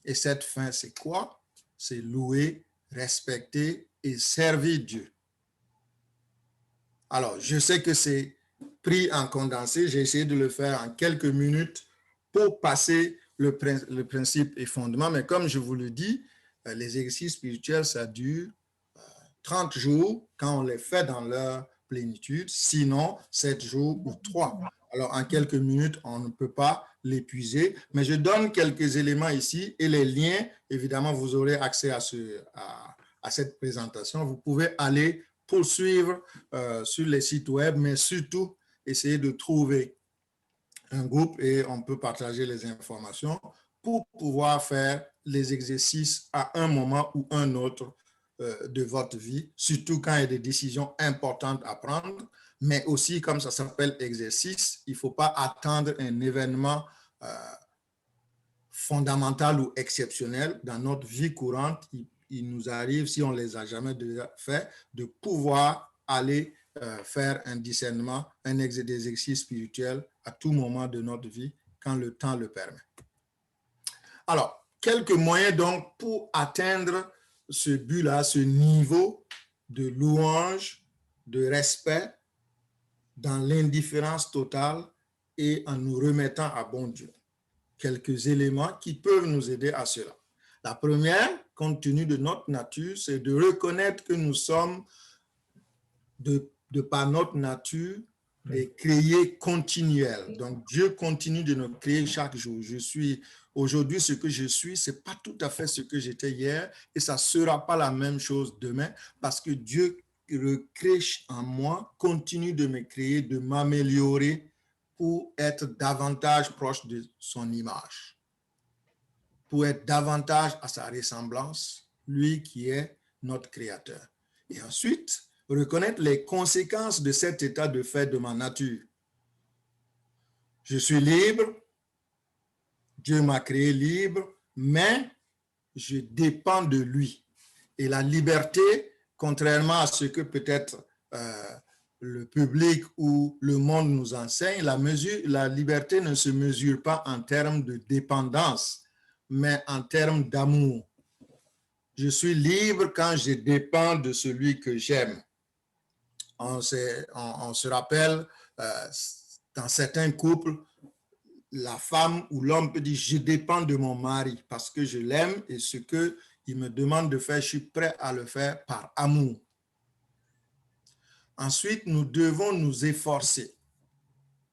Et cette fin, c'est quoi? C'est louer, respecter et servir Dieu. Alors, je sais que c'est pris en condensé, j'ai essayé de le faire en quelques minutes pour passer le principe et fondement, mais comme je vous le dis, les exercices spirituels, ça dure 30 jours quand on les fait dans leur plénitude, sinon 7 jours ou 3. Alors, en quelques minutes, on ne peut pas l'épuiser, mais je donne quelques éléments ici et les liens, évidemment, vous aurez accès à cette présentation. Vous pouvez aller poursuivre sur les sites web, mais surtout, essayer de trouver un groupe et on peut partager les informations pour pouvoir faire les exercices à un moment ou un autre de votre vie, surtout quand il y a des décisions importantes à prendre, mais aussi, comme ça s'appelle exercice, il ne faut pas attendre un événement fondamental ou exceptionnel dans notre vie courante. Il nous arrive, si on ne les a jamais déjà fait, de pouvoir aller faire un discernement, des exercices spirituels à tout moment de notre vie, quand le temps le permet. Alors, quelques moyens donc pour atteindre ce but-là, ce niveau de louange, de respect, dans l'indifférence totale et en nous remettant à bon Dieu. Quelques éléments qui peuvent nous aider à cela. La première, compte tenu de notre nature, c'est de reconnaître que nous sommes, de par notre nature, des créés continuels. Donc, Dieu continue de nous créer chaque jour. Aujourd'hui, ce que je suis, ce n'est pas tout à fait ce que j'étais hier et ça ne sera pas la même chose demain parce que Dieu recrée en moi, continue de me créer, de m'améliorer pour être davantage proche de son image, pour être davantage à sa ressemblance, lui qui est notre Créateur. Et ensuite, reconnaître les conséquences de cet état de fait de ma nature. Je suis libre, Dieu m'a créé libre, mais je dépends de lui. Et la liberté, contrairement à ce que peut-être le public ou le monde nous enseigne, la liberté ne se mesure pas en termes de dépendance, mais en termes d'amour. Je suis libre quand je dépends de celui que j'aime. On se rappelle, dans certains couples, la femme ou l'homme peut dire « je dépends de mon mari parce que je l'aime et ce qu'il me demande de faire, je suis prêt à le faire par amour ». Ensuite, nous devons nous efforcer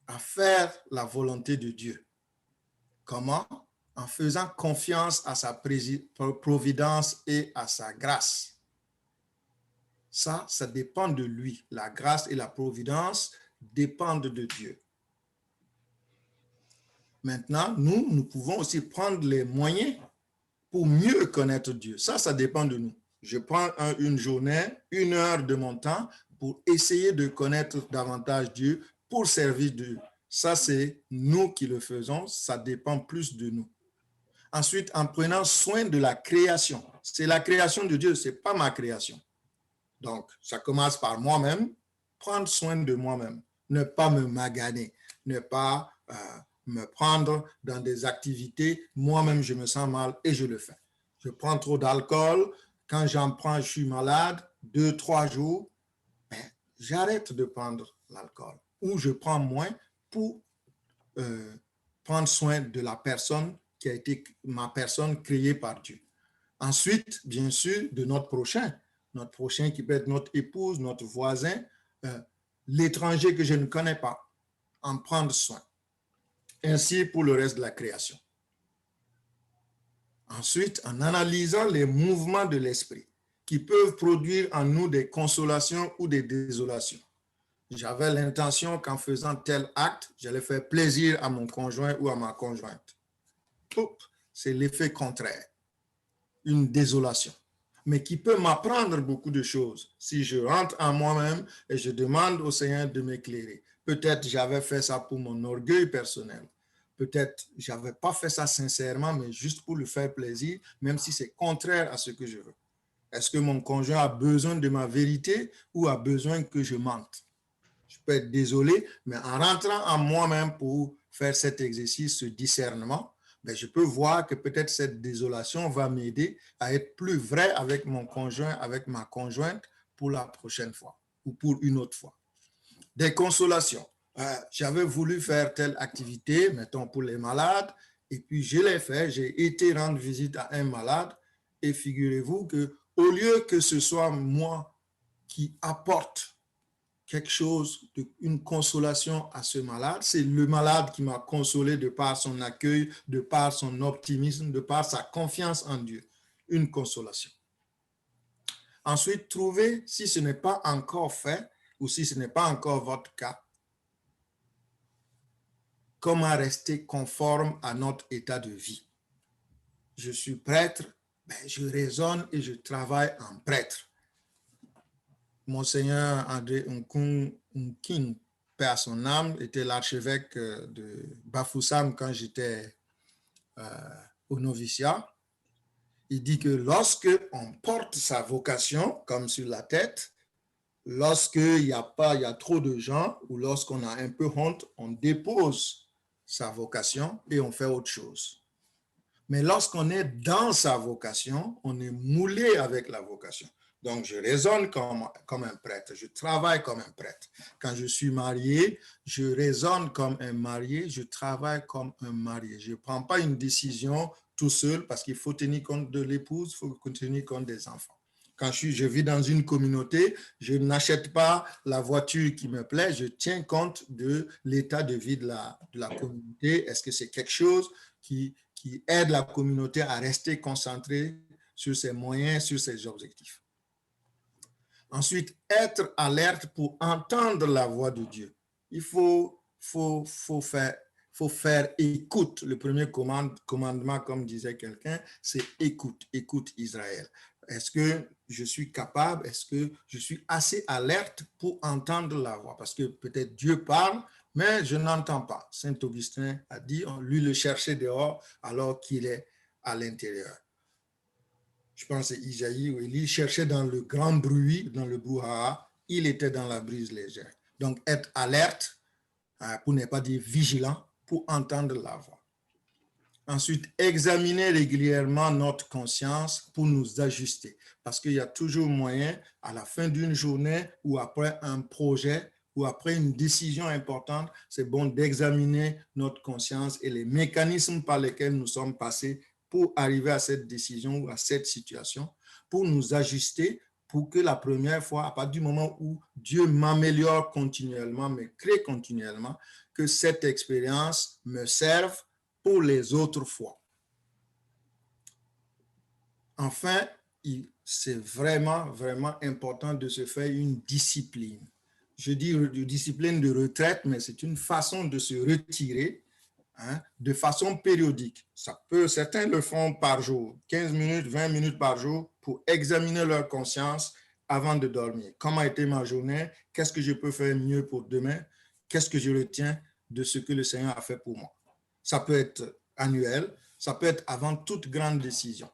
à faire la volonté de Dieu. Comment? En faisant confiance à sa providence et à sa grâce. Ça dépend de lui. La grâce et la providence dépendent de Dieu. Maintenant, nous pouvons aussi prendre les moyens pour mieux connaître Dieu. Ça dépend de nous. Je prends une journée, 1 heure de mon temps pour essayer de connaître davantage Dieu, pour servir Dieu. Ça, c'est nous qui le faisons. Ça dépend plus de nous. Ensuite, en prenant soin de la création. C'est la création de Dieu, ce n'est pas ma création. Donc, ça commence par moi-même, prendre soin de moi-même, ne pas me maganer, ne pas me prendre dans des activités, moi-même je me sens mal et je le fais. Je prends trop d'alcool, quand j'en prends, je suis malade, 2-3 jours, ben, j'arrête de prendre l'alcool ou je prends moins pour prendre soin de la personne qui a été ma personne créée par Dieu. Ensuite, bien sûr, de notre prochain qui peut être notre épouse, notre voisin, l'étranger que je ne connais pas, en prendre soin. Ainsi pour le reste de la création. Ensuite, en analysant les mouvements de l'esprit qui peuvent produire en nous des consolations ou des désolations. J'avais l'intention qu'en faisant tel acte, j'allais faire plaisir à mon conjoint ou à ma conjointe. C'est l'effet contraire, une désolation, mais qui peut m'apprendre beaucoup de choses si je rentre en moi-même et je demande au Seigneur de m'éclairer. Peut-être j'avais fait ça pour mon orgueil personnel. Peut-être je n'avais pas fait ça sincèrement, mais juste pour lui faire plaisir, même si c'est contraire à ce que je veux. Est-ce que mon conjoint a besoin de ma vérité ou a besoin que je mente? Je peux être désolé, mais en rentrant en moi-même pour faire cet exercice, ce discernement, ben je peux voir que peut-être cette désolation va m'aider à être plus vrai avec mon conjoint, avec ma conjointe pour la prochaine fois ou pour une autre fois. Des consolations. J'avais voulu faire telle activité, mettons pour les malades, et puis je l'ai fait, j'ai été rendre visite à un malade, Et figurez-vous que au lieu que ce soit moi qui apporte quelque chose, une consolation à ce malade, c'est le malade qui m'a consolé de par son accueil, de par son optimisme, de par sa confiance en Dieu. Une consolation. Ensuite, trouvez, si ce n'est pas encore fait, ou si ce n'est pas encore votre cas, comment rester conforme à notre état de vie. Je suis prêtre, ben, je raisonne et je travaille en prêtre. Monseigneur André Nking, paix à son âme, était l'archevêque de Bafoussam quand j'étais au noviciat. Il dit que lorsque on porte sa vocation comme sur la tête, lorsqu'il y a trop de gens ou lorsqu'on a un peu honte, on dépose sa vocation et on fait autre chose. Mais lorsqu'on est dans sa vocation, on est moulé avec la vocation. Donc, je raisonne comme un prêtre, je travaille comme un prêtre. Quand je suis marié, je raisonne comme un marié, je travaille comme un marié. Je ne prends pas une décision tout seul parce qu'il faut tenir compte de l'épouse, il faut tenir compte des enfants. Quand je vis dans une communauté, je n'achète pas la voiture qui me plaît, je tiens compte de l'état de vie de la communauté. Est-ce que c'est quelque chose qui aide la communauté à rester concentrée sur ses moyens, sur ses objectifs? Ensuite, être alerte pour entendre la voix de Dieu. Il faut faire écoute. Le premier commandement, comme disait quelqu'un, c'est écoute, écoute Israël. Est-ce que je suis capable, est-ce que je suis assez alerte pour entendre la voix? Parce que peut-être Dieu parle, mais je n'entends pas. Saint Augustin a dit, on lui le cherchait dehors alors qu'il est à l'intérieur. Je pense que c'est Isaïe où il cherchait dans le grand bruit, dans le brouhaha, il était dans la brise légère. Donc, être alerte, pour ne pas dire vigilant, pour entendre la voix. Ensuite, examiner régulièrement notre conscience pour nous ajuster. Parce qu'il y a toujours moyen, à la fin d'une journée ou après un projet ou après une décision importante, c'est bon d'examiner notre conscience et les mécanismes par lesquels nous sommes passés pour arriver à cette décision ou à cette situation, pour nous ajuster, pour que la première fois, à partir du moment où Dieu m'améliore continuellement, me crée continuellement, que cette expérience me serve pour les autres fois. Enfin, c'est vraiment, vraiment important de se faire une discipline. Je dis une discipline de retraite, mais c'est une façon de se retirer de façon périodique. Certains le font par jour, 15 minutes, 20 minutes par jour pour examiner leur conscience avant de dormir. Comment a été ma journée? Qu'est-ce que je peux faire mieux pour demain? Qu'est-ce que je retiens de ce que le Seigneur a fait pour moi? Ça peut être annuel, ça peut être avant toute grande décision,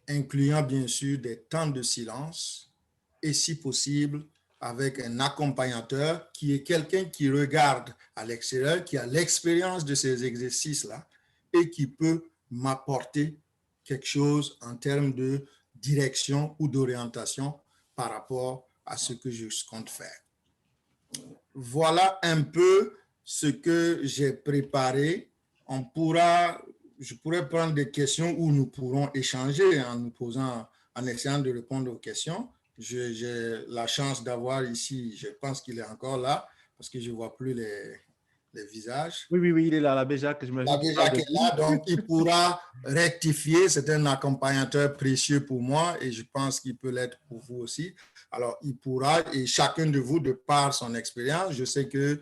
incluant bien sûr des temps de silence et si possible avec un accompagnateur qui est quelqu'un qui regarde à l'extérieur, qui a l'expérience de ces exercices-là et qui peut m'apporter quelque chose en termes de direction ou d'orientation par rapport à ce que je compte faire. Voilà un peu ce que j'ai préparé. Je pourrais prendre des questions où nous pourrons échanger en essayant de répondre aux questions. J'ai la chance d'avoir ici, je pense qu'il est encore là, parce que je ne vois plus les visages. Oui, il est là, l'abbé Jacques. L'abbé Jacques est là, donc il pourra rectifier. C'est un accompagnateur précieux pour moi et je pense qu'il peut l'être pour vous aussi. Alors, il pourra, et chacun de vous, de par son expérience, je sais que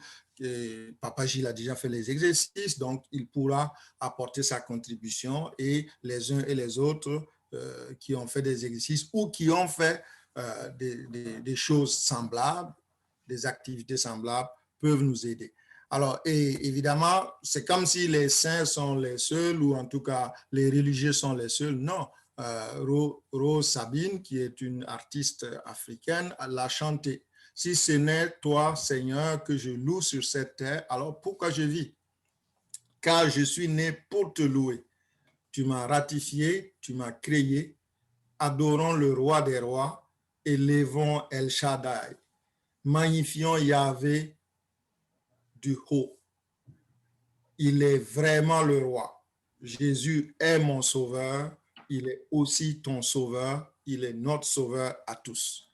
Papa Gilles a déjà fait les exercices, donc il pourra apporter sa contribution et les uns et les autres qui ont fait des exercices ou qui ont fait des choses semblables, des activités semblables, peuvent nous aider. Alors, et évidemment, c'est comme si les saints sont les seuls, ou en tout cas, les religieux sont les seuls. Non, Rose Sabine, qui est une artiste africaine, l'a chanté. Si ce n'est toi, Seigneur, que je loue sur cette terre, alors pourquoi je vis? Car je suis né pour te louer. Tu m'as ratifié, tu m'as créé. Adorons le roi des rois, élevons El Shaddai. Magnifions Yahvé du haut. Il est vraiment le roi. Jésus est mon sauveur, il est aussi ton sauveur, il est notre sauveur à tous.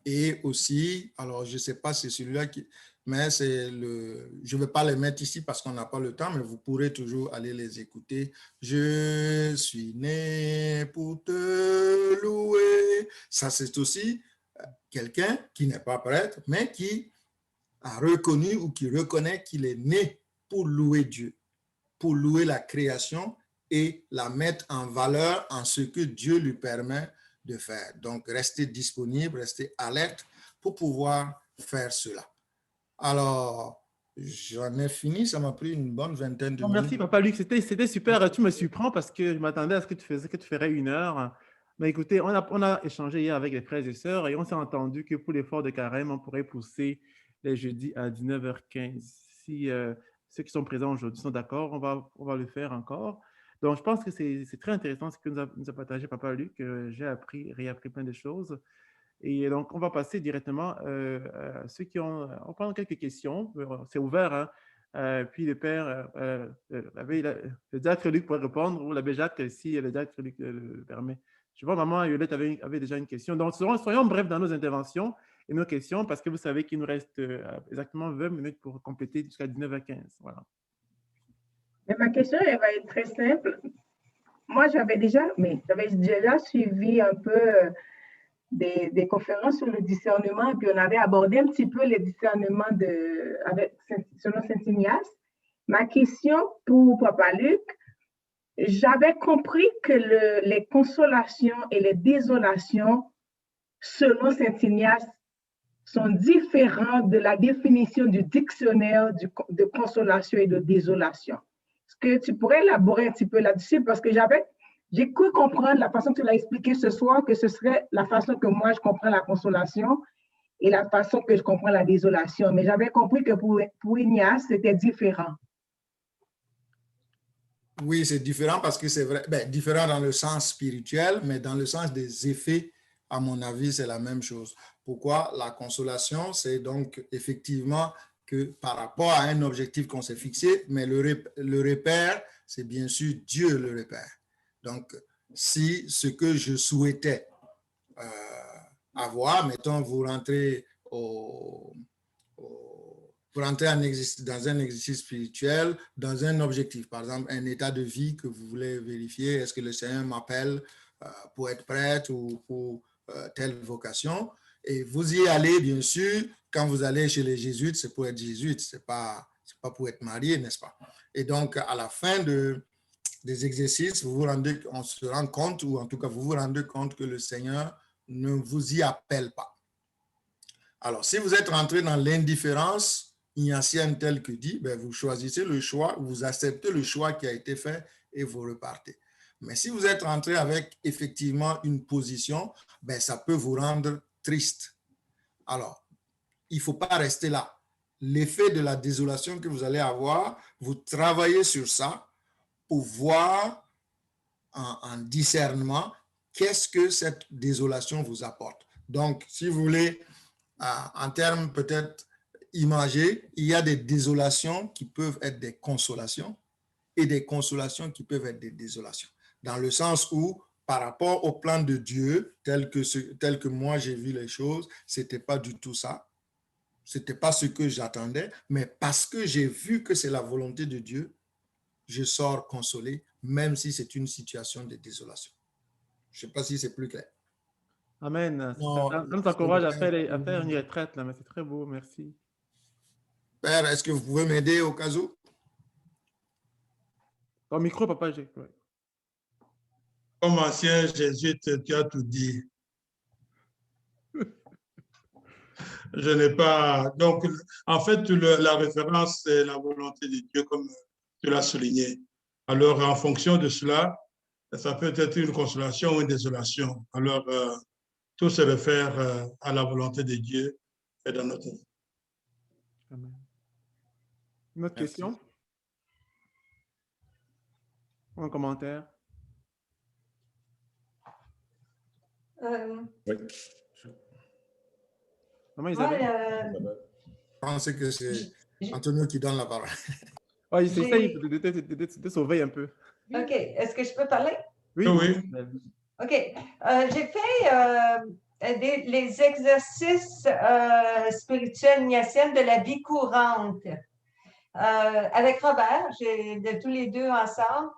Et aussi, alors je ne sais pas si c'est celui-là qui... Mais c'est le... Je ne vais pas les mettre ici parce qu'on n'a pas le temps, mais vous pourrez toujours aller les écouter. Je suis né pour te louer. Ça, c'est aussi quelqu'un qui n'est pas prêtre, mais qui a reconnu ou qui reconnaît qu'il est né pour louer Dieu, pour louer la création et la mettre en valeur en ce que Dieu lui permet de faire. Donc, restez disponible, restez alerte pour pouvoir faire cela. Alors, j'en ai fini, ça m'a pris une bonne vingtaine de minutes. Merci, Papa Luc, c'était super. Tu me surprends parce que je m'attendais à ce que tu ferais 1 heure. Mais écoutez, on a échangé hier avec les frères et sœurs et on s'est entendu que pour l'effort de carême, on pourrait pousser les jeudis à 19h15. Si ceux qui sont présents aujourd'hui sont d'accord, on va le faire encore. Donc, je pense que c'est très intéressant ce que nous a partagé Papa Luc. J'ai réappris plein de choses. Et donc, on va passer directement à ceux qui ont... On va prendre quelques questions. C'est ouvert, hein? Puis le père, le diacre Luc pourrait répondre, ou l'abbé Jacques, si le diacre Luc le permet. Je vois, maman Yolette avait déjà une question. Donc, soyons brefs dans nos interventions et nos questions, parce que vous savez qu'il nous reste exactement 20 minutes pour compléter jusqu'à 19h15. Voilà. Mais ma question, elle va être très simple. Moi, j'avais déjà suivi un peu des conférences sur le discernement, puis on avait abordé un petit peu les discernements selon Saint Ignace. Ma question pour Papa Luc, j'avais compris que les consolations et les désolations, selon Saint Ignace, sont différents de la définition du dictionnaire de consolation et de désolation. Est-ce que tu pourrais élaborer un petit peu là-dessus? Parce que j'ai cru comprendre la façon que tu l'as expliqué ce soir, que ce serait la façon que moi je comprends la consolation et la façon que je comprends la désolation. Mais j'avais compris que pour Ignace, c'était différent. Oui, c'est différent parce que c'est vrai, différent dans le sens spirituel, mais dans le sens des effets, à mon avis, c'est la même chose. Pourquoi? La consolation, c'est donc effectivement que par rapport à un objectif qu'on s'est fixé, mais le repère, c'est bien sûr Dieu le repère. Donc, si ce que je souhaitais avoir, mettons, vous rentrez dans un exercice spirituel, dans un objectif, par exemple, un état de vie que vous voulez vérifier, est-ce que le Seigneur m'appelle pour être prêtre ou pour telle vocation? Et vous y allez, bien sûr, quand vous allez chez les jésuites, c'est pour être jésuite, c'est pas pour être marié, n'est-ce pas? Et donc, à la fin des exercices, on se rend compte, ou en tout cas, vous vous rendez compte que le Seigneur ne vous y appelle pas. Alors, si vous êtes rentré dans l'indifférence ignatienne telle que dit, vous choisissez le choix, vous acceptez le choix qui a été fait et vous repartez. Mais si vous êtes rentré avec effectivement une position, ça peut vous rendre triste. Alors, il ne faut pas rester là. L'effet de la désolation que vous allez avoir, vous travaillez sur ça pour voir en discernement qu'est-ce que cette désolation vous apporte. Donc, si vous voulez, en termes peut-être imagés, il y a des désolations qui peuvent être des consolations et des consolations qui peuvent être des désolations. Dans le sens où, par rapport au plan de Dieu, tel que moi j'ai vu les choses, ce n'était pas du tout ça. Ce n'était pas ce que j'attendais, mais parce que j'ai vu que c'est la volonté de Dieu, je sors consolé, même si c'est une situation de désolation. Je ne sais pas si c'est plus clair. Amen. Ça nous encourage à faire une retraite, là, mais c'est très beau, merci. Père, est-ce que vous pouvez m'aider au cas où? Ton micro, papa, j'ai... Ouais. Comme ancien jésuite, tu as tout dit. Je n'ai pas... Donc, en fait, la référence, c'est la volonté de Dieu, comme tu l'as souligné. Alors, en fonction de cela, ça peut être une consolation ou une désolation. Alors, tout se réfère à la volonté de Dieu et dans notre vie. Amen. Une autre question? Un commentaire? Oui. Maman Isabelle? Je pense que c'est Antonio qui donne la parole. Oh, il s'essaye de sauver un peu. OK. Est-ce que je peux parler? Oui. OK. J'ai fait les exercices spirituels ignatiens de la vie courante avec Robert, de tous les deux ensemble.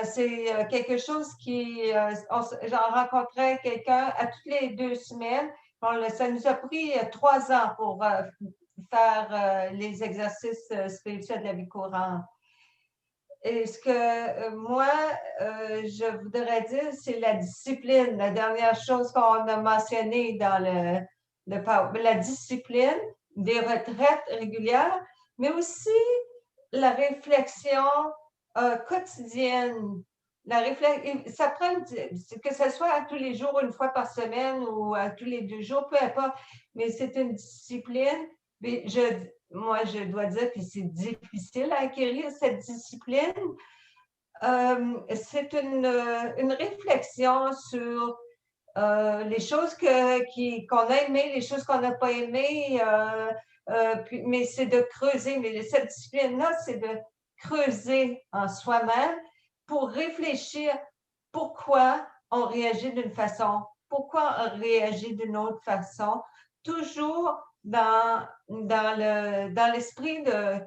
C'est quelque chose qui... j'en rencontrais quelqu'un à toutes les 2 semaines. Ça nous a pris 3 ans pour faire les exercices spirituels de la vie courante. Et ce que moi, je voudrais dire, c'est la discipline. La dernière chose qu'on a mentionnée dans la discipline, des retraites régulières, mais aussi la réflexion quotidienne. Ça prend, que ce soit à tous les jours, 1 fois par semaine ou à tous les 2 jours, peu importe, mais c'est une discipline. Mais moi, je dois dire que c'est difficile à acquérir cette discipline. C'est une réflexion sur les choses qu'on a aimées, les choses qu'on n'a pas aimées, mais c'est de creuser. Mais cette discipline-là, c'est de creuser en soi-même pour réfléchir pourquoi on réagit d'une façon, pourquoi on réagit d'une autre façon, toujours dans l'esprit de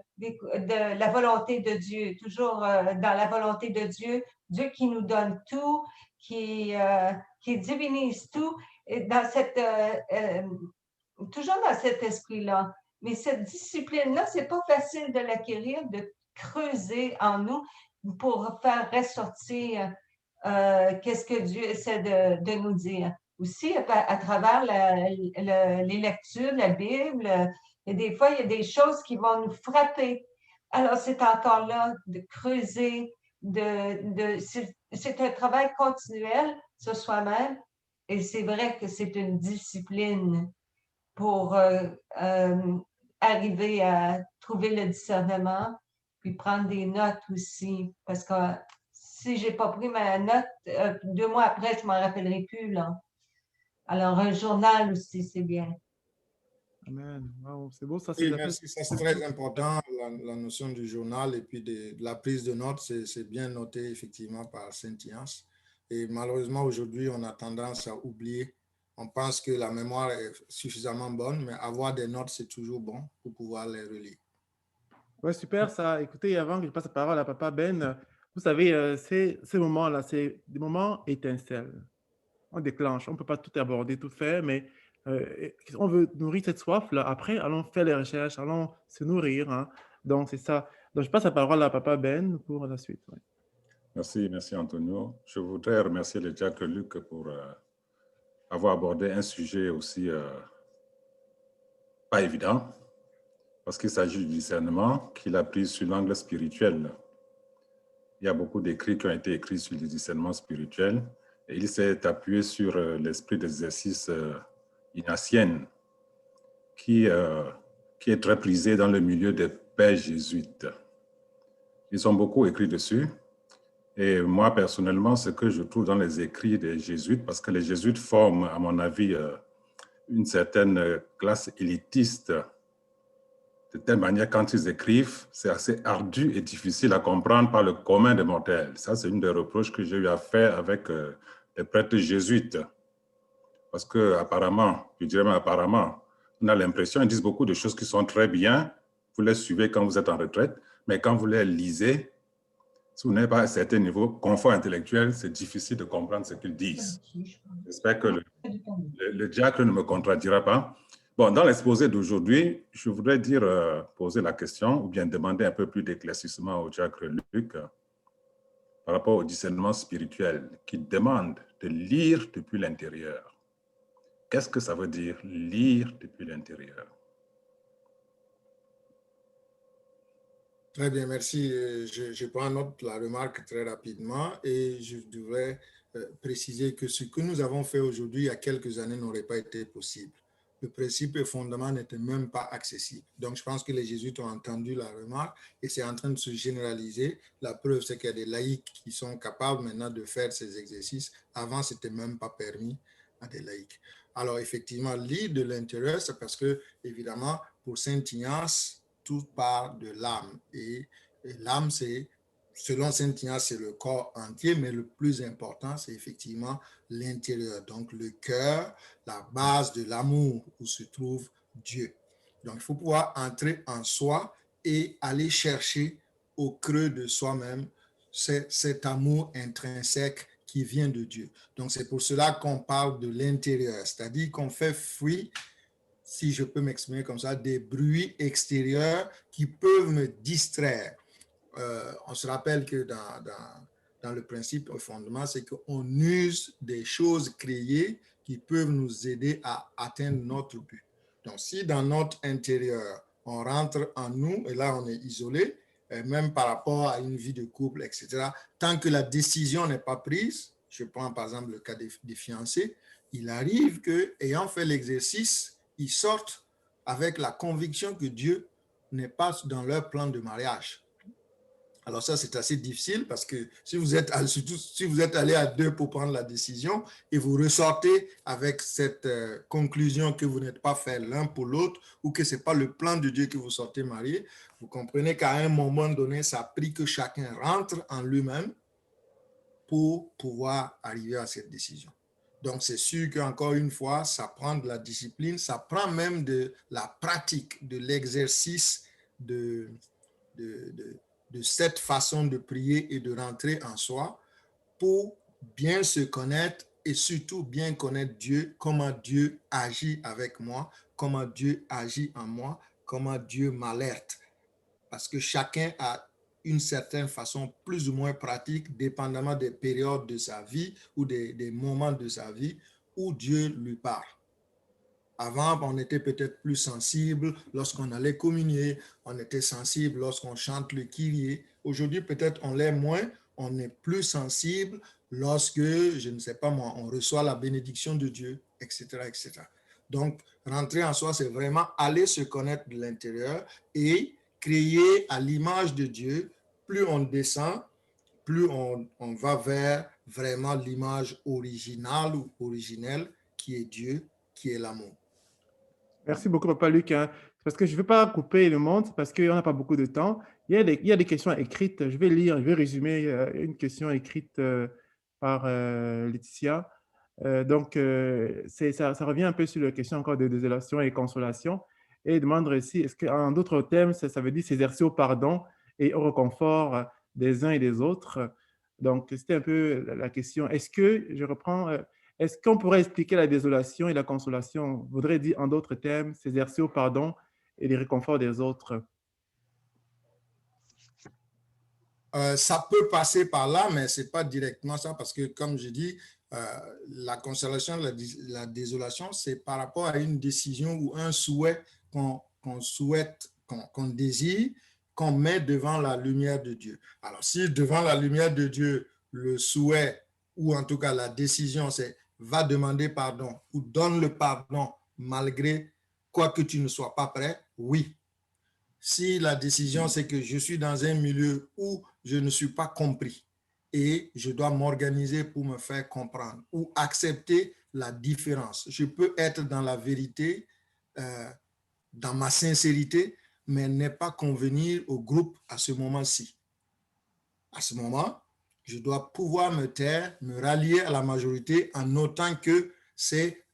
la volonté de Dieu, toujours dans la volonté de Dieu, Dieu qui nous donne tout, qui divinise tout, et toujours dans cet esprit-là. Mais cette discipline-là, c'est pas facile de l'acquérir, de creuser en nous pour faire ressortir qu'est-ce que Dieu essaie de nous dire. Aussi, à travers les lectures de la Bible, et des fois, il y a des choses qui vont nous frapper. Alors, c'est encore là de creuser, c'est un travail continuel sur soi-même, et c'est vrai que c'est une discipline pour arriver à trouver le discernement, puis prendre des notes aussi, parce que si je n'ai pas pris ma note, 2 mois après, je ne m'en rappellerai plus, là. Alors, un journal aussi, c'est bien. Amen. Wow, c'est beau, ça. Oui, merci. Ça, c'est très important, la notion du journal et puis de la prise de notes. C'est bien noté, effectivement, par Saint-Ignace. Et malheureusement, aujourd'hui, on a tendance à oublier. On pense que la mémoire est suffisamment bonne, mais avoir des notes, c'est toujours bon pour pouvoir les relire. Ouais, super ça. Écoutez, avant que je passe la parole à Papa Ben, vous savez, ces moments-là, c'est des moments étincelles. On déclenche, on ne peut pas tout aborder, tout faire, mais on veut nourrir cette soif-là. Après, allons faire les recherches, allons se nourrir. Hein. Donc, c'est ça. Donc, je passe la parole à Papa Ben pour la suite. Ouais. Merci Antonio. Je voudrais remercier le diacre Luc pour avoir abordé un sujet aussi pas évident, parce qu'il s'agit du discernement qu'il a pris sur l'angle spirituel. Il y a beaucoup d'écrits qui ont été écrits sur le discernement spirituel, et il s'est appuyé sur l'esprit d'exercice ignatien, qui est très prisé dans le milieu des pères jésuites. Ils ont beaucoup écrit dessus. Et moi, personnellement, ce que je trouve dans les écrits des jésuites, parce que les jésuites forment, à mon avis, une certaine classe élitiste, de telle manière, quand ils écrivent, c'est assez ardu et difficile à comprendre par le commun des mortels. Ça, c'est une des reproches que j'ai eu à faire avec les prêtres jésuites. Parce qu'apparemment, je dirais même apparemment, on a l'impression, ils disent beaucoup de choses qui sont très bien, vous les suivez quand vous êtes en retraite, mais quand vous les lisez, si vous n'avez pas un certain niveau confort intellectuel, c'est difficile de comprendre ce qu'ils disent. J'espère que le diacre ne me contredira pas. Bon, dans l'exposé d'aujourd'hui, je voudrais poser la question ou bien demander un peu plus d'éclaircissement au diacre Luc par rapport au discernement spirituel qui demande de lire depuis l'intérieur. Qu'est-ce que ça veut dire, lire depuis l'intérieur? Très bien, merci. Je prends note de la remarque très rapidement et je devrais préciser que ce que nous avons fait aujourd'hui il y a quelques années n'aurait pas été possible. Le principe et fondement n'était même pas accessible. Donc, je pense que les jésuites ont entendu la remarque et c'est en train de se généraliser. La preuve, c'est qu'il y a des laïcs qui sont capables maintenant de faire ces exercices. Avant, ce n'était même pas permis à des laïcs. Alors, effectivement, lire de l'intérieur, c'est parce que, évidemment, pour Saint Ignace, tout part de l'âme. Et l'âme, c'est selon Saint Ignace, c'est le corps entier, mais le plus important, c'est effectivement l'intérieur. Donc, le cœur, la base de l'amour où se trouve Dieu. Donc, il faut pouvoir entrer en soi et aller chercher au creux de soi-même cet amour intrinsèque qui vient de Dieu. Donc, c'est pour cela qu'on parle de l'intérieur, c'est-à-dire qu'on fait fuir, si je peux m'exprimer comme ça, des bruits extérieurs qui peuvent me distraire. On se rappelle que dans le principe au fondement, c'est qu'on use des choses créées qui peuvent nous aider à atteindre notre but. Donc, si dans notre intérieur, on rentre en nous, et là, on est isolé, même par rapport à une vie de couple, etc., tant que la décision n'est pas prise, je prends par exemple le cas des fiancés, il arrive qu'ayant fait l'exercice, ils sortent avec la conviction que Dieu n'est pas dans leur plan de mariage. Alors ça, c'est assez difficile parce que surtout si vous êtes allé à deux pour prendre la décision et vous ressortez avec cette conclusion que vous n'êtes pas fait l'un pour l'autre ou que ce n'est pas le plan de Dieu que vous sortez marié, vous comprenez qu'à un moment donné, ça a pris que chacun rentre en lui-même pour pouvoir arriver à cette décision. Donc, c'est sûr qu'encore une fois, ça prend de la discipline, ça prend même de la pratique, de l'exercice de cette façon de prier et de rentrer en soi pour bien se connaître et surtout bien connaître Dieu, comment Dieu agit avec moi, comment Dieu agit en moi, comment Dieu m'alerte. Parce que chacun a une certaine façon plus ou moins pratique, dépendamment des périodes de sa vie ou des moments de sa vie où Dieu lui parle. Avant, on était peut-être plus sensible lorsqu'on allait communier, on était sensible lorsqu'on chante le Kyrie. Aujourd'hui, peut-être on l'est moins, on est plus sensible lorsque, je ne sais pas moi, on reçoit la bénédiction de Dieu, etc., etc. Donc, rentrer en soi, c'est vraiment aller se connaître de l'intérieur et créer à l'image de Dieu. Plus on descend, plus on va vers vraiment l'image originale ou originelle qui est Dieu, qui est l'amour. Merci beaucoup, Papa Luc. Parce que je ne veux pas couper le monde, parce qu'on n'a pas beaucoup de temps. Il y a des questions écrites. Je vais lire, je vais résumer une question écrite par Laetitia. Donc, ça revient un peu sur la question encore de désolation et consolation. Et demande aussi, est-ce qu'en d'autres termes, ça veut dire s'exercer au pardon et au réconfort des uns et des autres? Donc, c'était un peu la question. Je reprends... Est-ce qu'on pourrait expliquer la désolation et la consolation? Voudrait dire en d'autres termes, s'exercer au pardon et le réconfort des autres. Ça peut passer par là, mais ce n'est pas directement ça, parce que comme je dis, la consolation, la désolation, c'est par rapport à une décision ou un souhait qu'on souhaite, qu'on désire, qu'on met devant la lumière de Dieu. Alors, si devant la lumière de Dieu, le souhait ou en tout cas la décision, c'est va demander pardon ou donne le pardon malgré quoi que tu ne sois pas prêt, oui. Si la décision, c'est que je suis dans un milieu où je ne suis pas compris et je dois m'organiser pour me faire comprendre ou accepter la différence. Je peux être dans la vérité, dans ma sincérité, mais ne pas convenir au groupe à ce moment-ci. À ce moment, je dois pouvoir me taire, me rallier à la majorité en notant que c'est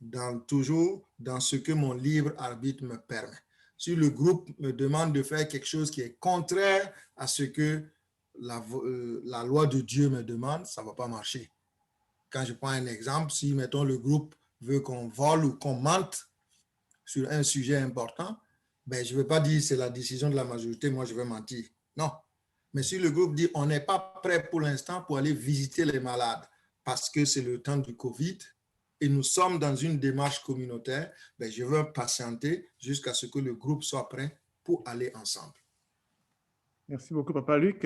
toujours dans ce que mon libre arbitre me permet. Si le groupe me demande de faire quelque chose qui est contraire à ce que la loi de Dieu me demande, ça ne va pas marcher. Quand je prends un exemple, si, mettons, le groupe veut qu'on vole ou qu'on mente sur un sujet important, ben, je ne vais pas dire c'est la décision de la majorité, moi je vais mentir. Non. Mais si le groupe dit on n'est pas prêt pour l'instant pour aller visiter les malades parce que c'est le temps du Covid et nous sommes dans une démarche communautaire, ben je veux patienter jusqu'à ce que le groupe soit prêt pour aller ensemble. Merci beaucoup, Papa Luc.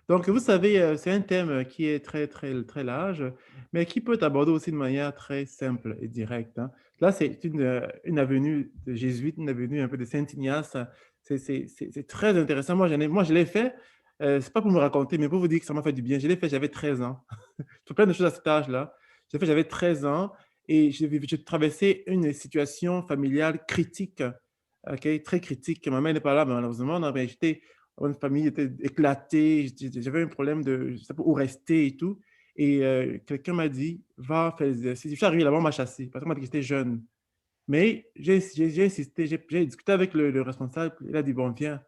Donc, vous savez, c'est un thème qui est très, très, très large, mais qui peut être abordé aussi de manière très simple et directe. Là, c'est une avenue de jésuite, une avenue un peu de Saint-Ignace. C'est très intéressant. Moi, je l'ai fait. C'est pas pour me raconter, mais pour vous dire que ça m'a fait du bien. Je l'ai fait, j'avais 13 ans. Je fais plein de choses à cet âge-là. J'ai fait, j'avais 13 ans et je traversais une situation familiale critique, okay, très critique. Ma mère n'est pas là, malheureusement. Une famille était éclatée, j'avais un problème de je sais pas où rester et tout. Et quelqu'un m'a dit, va faire les exercices. Je suis arrivé là-bas, on m'a chassé parce qu'on m'a dit que j'étais jeune. Mais j'ai insisté, j'ai discuté avec le responsable, il a dit, bon, viens.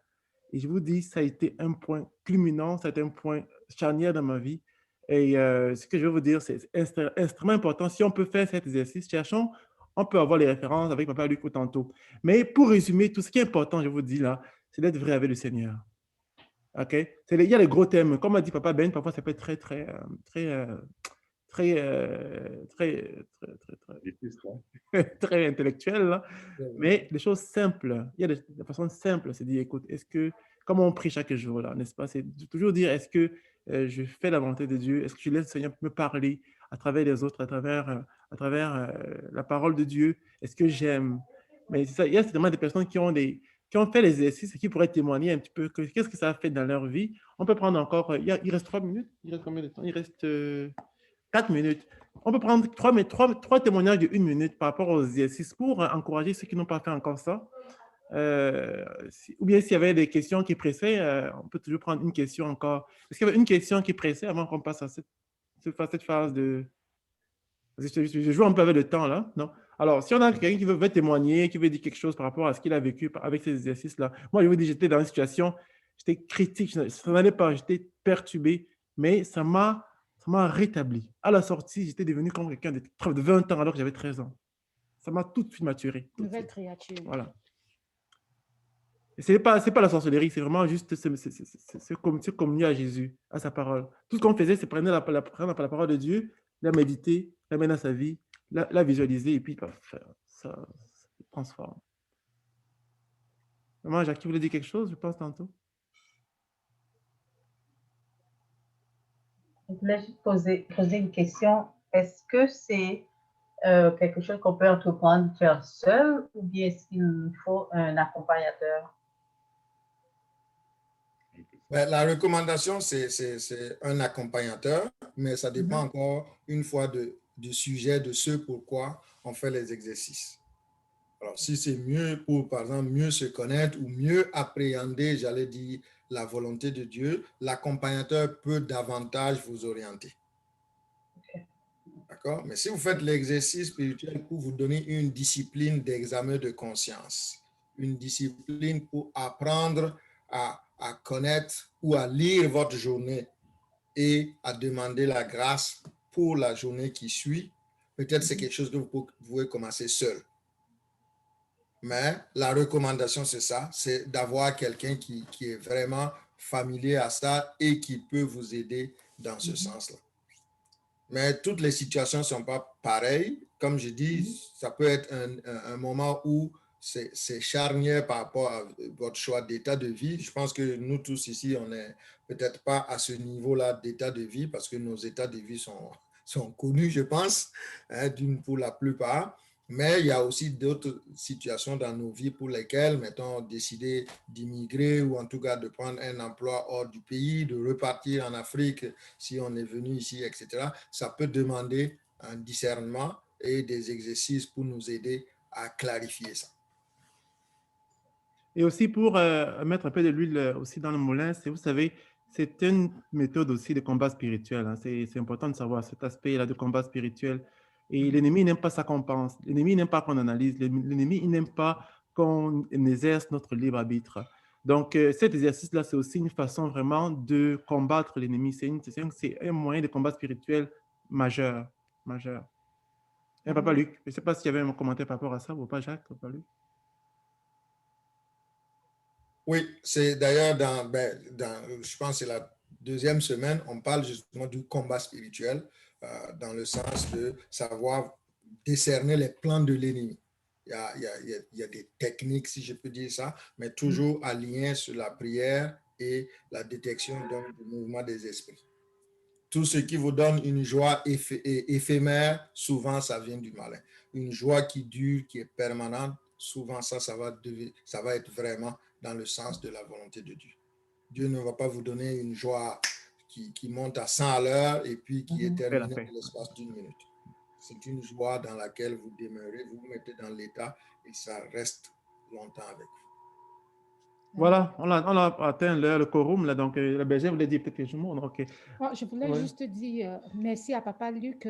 Et je vous dis, ça a été un point culminant, ça a été un point charnière dans ma vie. Et ce que je veux vous dire, c'est extrêmement important. Si on peut faire cet exercice, cherchons, on peut avoir les références avec Papa Luc tantôt. Mais pour résumer, tout ce qui est important, je vous dis là, c'est d'être vrai avec le Seigneur. OK? Il y a les gros thèmes. Comme a dit Papa Ben, parfois ça peut être très, très, très, très intellectuel, là. Mais les choses simples, il y a des façons simples, c'est dire, écoute, est-ce que, comme on prie chaque jour, là, n'est-ce pas? C'est de toujours dire, est-ce que je fais la volonté de Dieu? Est-ce que je laisse le Seigneur me parler à travers les autres, à travers la parole de Dieu? Est-ce que j'aime? Mais c'est ça, il y a certainement des personnes qui ont fait les exercices et qui pourraient témoigner un petit peu qu'est-ce que ça a fait dans leur vie. On peut prendre encore, il reste 3 minutes. Il reste combien de temps? Il reste 4 minutes. On peut prendre trois témoignages de 1 minute par rapport aux exercices pour encourager ceux qui n'ont pas fait encore ça. Ou bien s'il y avait des questions qui pressaient, on peut toujours prendre une question encore. Est-ce qu'il y avait une question qui pressait avant qu'on passe à cette phase de... Je joue un peu avec le temps, là, non? Alors, si on a quelqu'un qui veut témoigner, qui veut dire quelque chose par rapport à ce qu'il a vécu avec ces exercices-là, moi, je vous dis, j'étais dans une situation, j'étais critique, ça n'allait pas, j'étais perturbé, mais ça m'a rétabli. À la sortie, j'étais devenu comme quelqu'un de 20 ans alors que j'avais 13 ans. Ça m'a tout de suite maturé. Nouvelle créature. Voilà. Et ce n'est pas la sorcellerie, c'est vraiment juste se communier à Jésus, à sa parole. Tout ce qu'on faisait, c'est prendre la parole de Dieu, la méditer, la mener dans sa vie, la visualiser, et puis ça transforme. Maman, Jacques, tu voulais dire quelque chose, je pense, tantôt? Je voulais juste poser une question. Est-ce que c'est quelque chose qu'on peut entreprendre faire seul ou bien est-ce qu'il nous faut un accompagnateur? La recommandation, c'est un accompagnateur, mais ça dépend encore une fois du sujet, de ce pourquoi on fait les exercices. Alors, si c'est mieux pour, par exemple, mieux se connaître ou mieux appréhender, j'allais dire, la volonté de Dieu, l'accompagnateur peut davantage vous orienter. Okay. D'accord? Mais si vous faites l'exercice spirituel pour vous donner une discipline d'examen de conscience, une discipline pour apprendre à connaître ou à lire votre journée et à demander la grâce pour la journée qui suit, peut-être c'est quelque chose que vous pouvez commencer seul. Mais la recommandation, c'est ça, c'est d'avoir quelqu'un qui est vraiment familier à ça et qui peut vous aider dans ce sens-là. Mais toutes les situations ne sont pas pareilles. Comme je dis, ça peut être un moment où c'est charnière par rapport à votre choix d'état de vie. Je pense que nous tous ici, on n'est peut-être pas à ce niveau-là d'état de vie parce que nos états de vie sont connus, je pense, hein, pour la plupart. Mais il y a aussi d'autres situations dans nos vies pour lesquelles, mettons, décider d'immigrer ou en tout cas de prendre un emploi hors du pays, de repartir en Afrique si on est venu ici, etc. Ça peut demander un discernement et des exercices pour nous aider à clarifier ça. Et aussi pour mettre un peu de l'huile aussi dans le moulin, vous savez, c'est une méthode aussi de combat spirituel. Hein. C'est important de savoir cet aspect-là de combat spirituel. Et l'ennemi n'aime pas ça qu'on pense. L'ennemi n'aime pas qu'on analyse. L'ennemi n'aime pas qu'on exerce notre libre arbitre. Donc, cet exercice-là, c'est aussi une façon vraiment de combattre l'ennemi. C'est un moyen de combat spirituel majeur. Et Papa Luc, je ne sais pas s'il y avait un commentaire par rapport à ça ou pas, Jacques, Papa Luc. Oui, c'est d'ailleurs je pense que c'est la 2e semaine, on parle justement du combat spirituel dans le sens de savoir décerner les plans de l'ennemi. Il y a des techniques, si je peux dire ça, mais toujours alignées sur la prière et la détection du mouvement des esprits. Tout ce qui vous donne une joie éphémère, souvent ça vient du malin. Une joie qui dure, qui est permanente, souvent ça va être vraiment dans le sens de la volonté de Dieu. Dieu ne va pas vous donner une joie qui monte à 100 à l'heure et puis qui est terminée dans l'espace d'1 minute. C'est une joie dans laquelle vous demeurez, vous vous mettez dans l'état et ça reste longtemps avec Voilà, on a atteint l'heure, le quorum, là, donc la bergère voulait dire peut-être quelque chose. Donc, Je voulais juste dire merci à Papa Luc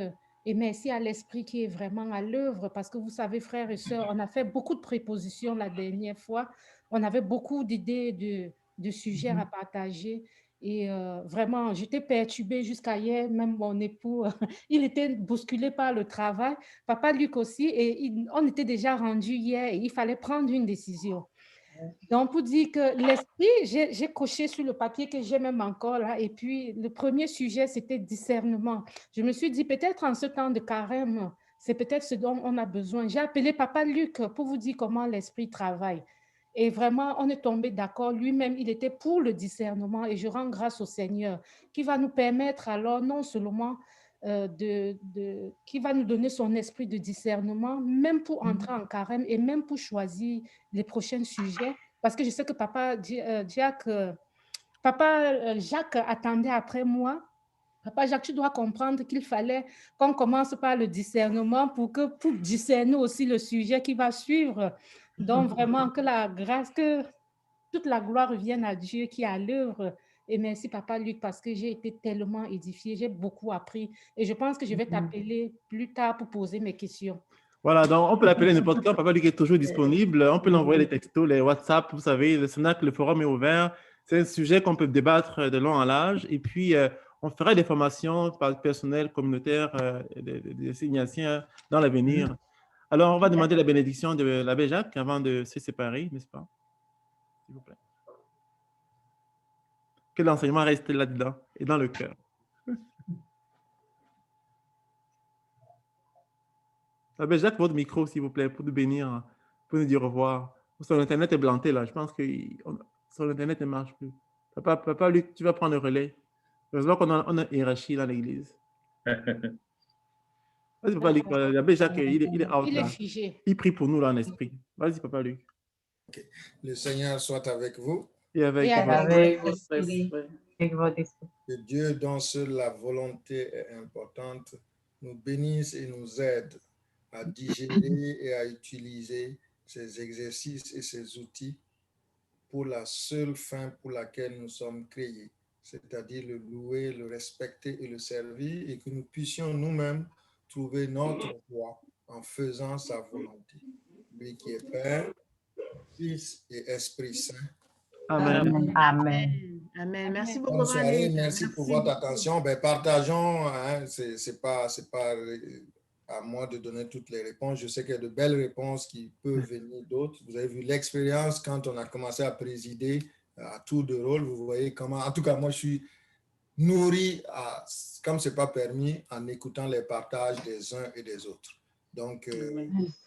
et merci à l'Esprit qui est vraiment à l'œuvre parce que vous savez, frères et sœurs, on a fait beaucoup de prépositions la dernière fois. On avait beaucoup d'idées de sujets à partager. Et vraiment, j'étais perturbée jusqu'à hier, même mon époux, il était bousculé par le travail, Papa Luc aussi, et on était déjà rendu hier et il fallait prendre une décision. Donc, pour dire que l'esprit, j'ai coché sur le papier que j'ai même encore là, et puis le premier sujet, c'était discernement. Je me suis dit, peut-être en ce temps de carême, c'est peut-être ce dont on a besoin. J'ai appelé Papa Luc pour vous dire comment l'esprit travaille. Et vraiment, on est tombé d'accord. Lui-même, il était pour le discernement et je rends grâce au Seigneur qui va nous permettre alors non seulement qui va nous donner son esprit de discernement, même pour entrer en carême et même pour choisir les prochains sujets. Parce que je sais que Papa Jacques attendait après moi. Papa Jacques, tu dois comprendre qu'il fallait qu'on commence par le discernement pour discerner aussi le sujet qui va suivre. Donc, vraiment, que la grâce, que toute la gloire revienne à Dieu qui est à l'œuvre. Et merci, Papa Luc, parce que j'ai été tellement édifiée, j'ai beaucoup appris. Et je pense que je vais t'appeler plus tard pour poser mes questions. Voilà, donc on peut l'appeler n'importe quand. Papa Luc est toujours disponible. On peut l'envoyer les textos, les WhatsApp. Vous savez, le Cenacle, le forum est ouvert. C'est un sujet qu'on peut débattre de long en large. Et puis, on fera des formations personnelles, communautaires, des signataires dans l'avenir. Alors, on va demander la bénédiction de l'abbé Jacques avant de se séparer, n'est-ce pas? S'il vous plaît. Que l'enseignement reste là-dedans et dans le cœur. L'abbé Jacques, votre micro, s'il vous plaît, pour nous bénir, pour nous dire au revoir. Son Internet est blanté, là. Je pense que son Internet ne marche plus. Papa Luc, tu vas prendre le relais. Heureusement qu'on a une hiérarchie dans l'Église. Vas-y, Papa Luc. L'abbé Jacques, il est out, il là. est figé. Il prie pour nous, là, en esprit. Vas-y, Papa Luc. Okay. Le Seigneur soit avec vous. Et avec votre esprit. Que Dieu, dont seule la volonté est importante, nous bénisse et nous aide à digérer et à utiliser ces exercices et ces outils pour la seule fin pour laquelle nous sommes créés, c'est-à-dire le louer, le respecter et le servir, et que nous puissions nous-mêmes trouver notre voie en faisant sa volonté. Lui qui est Père, Fils et Esprit Saint. Amen. Amen. Amen. Merci beaucoup. Bonne soirée, merci pour votre attention. Ben, partageons, hein, c'est pas à moi de donner toutes les réponses. Je sais qu'il y a de belles réponses qui peuvent venir d'autres. Vous avez vu l'expérience quand on a commencé à présider à tour de rôle. Vous voyez comment, en tout cas, moi, je suis nourri, comme ce n'est pas permis, en écoutant les partages des uns et des autres. Donc,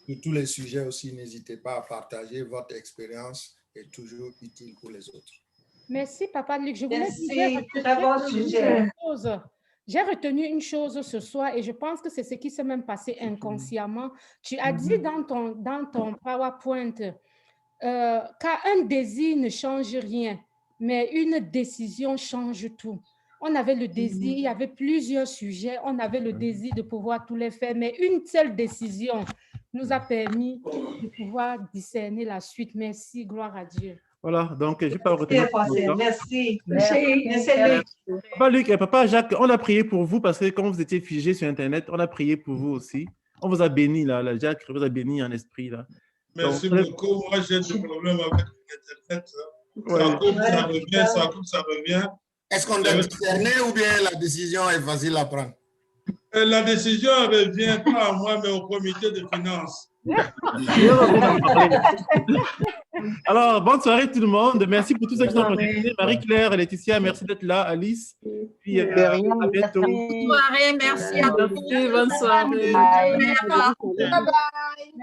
sur tous les sujets aussi, n'hésitez pas à partager. Votre expérience est toujours utile pour les autres. Merci, Papa Luc. Je voulais j'ai retenu une chose ce soir et je pense que c'est ce qui s'est même passé inconsciemment. Tu as dit dans ton PowerPoint qu'un désir ne change rien, mais une décision change tout. On avait le désir, il y avait plusieurs sujets, on avait le désir de pouvoir tous les faire, mais une seule décision nous a permis de pouvoir discerner la suite. Merci, gloire à Dieu. Voilà, donc je ne vais pas retenir. Merci. Papa Luc et Papa Jacques, on a prié pour vous parce que quand vous étiez figés sur Internet, on a prié pour vous aussi. On vous a béni, là. Jacques vous a béni en esprit, là. Merci beaucoup. Moi, j'ai des problèmes avec Internet. Ça coupe, ça revient, ça coupe, ça revient. Est-ce qu'on doit discerner ou bien la décision est facile à prendre? La décision ne revient pas à moi, mais au comité de finances. Alors, bonne soirée tout le monde. Merci pour tous ceux qui sont participés. Marie-Claire, Laetitia, merci d'être là. Alice, puis à bientôt. Bonne soirée, merci à tous. Bonne soirée. Bye bye.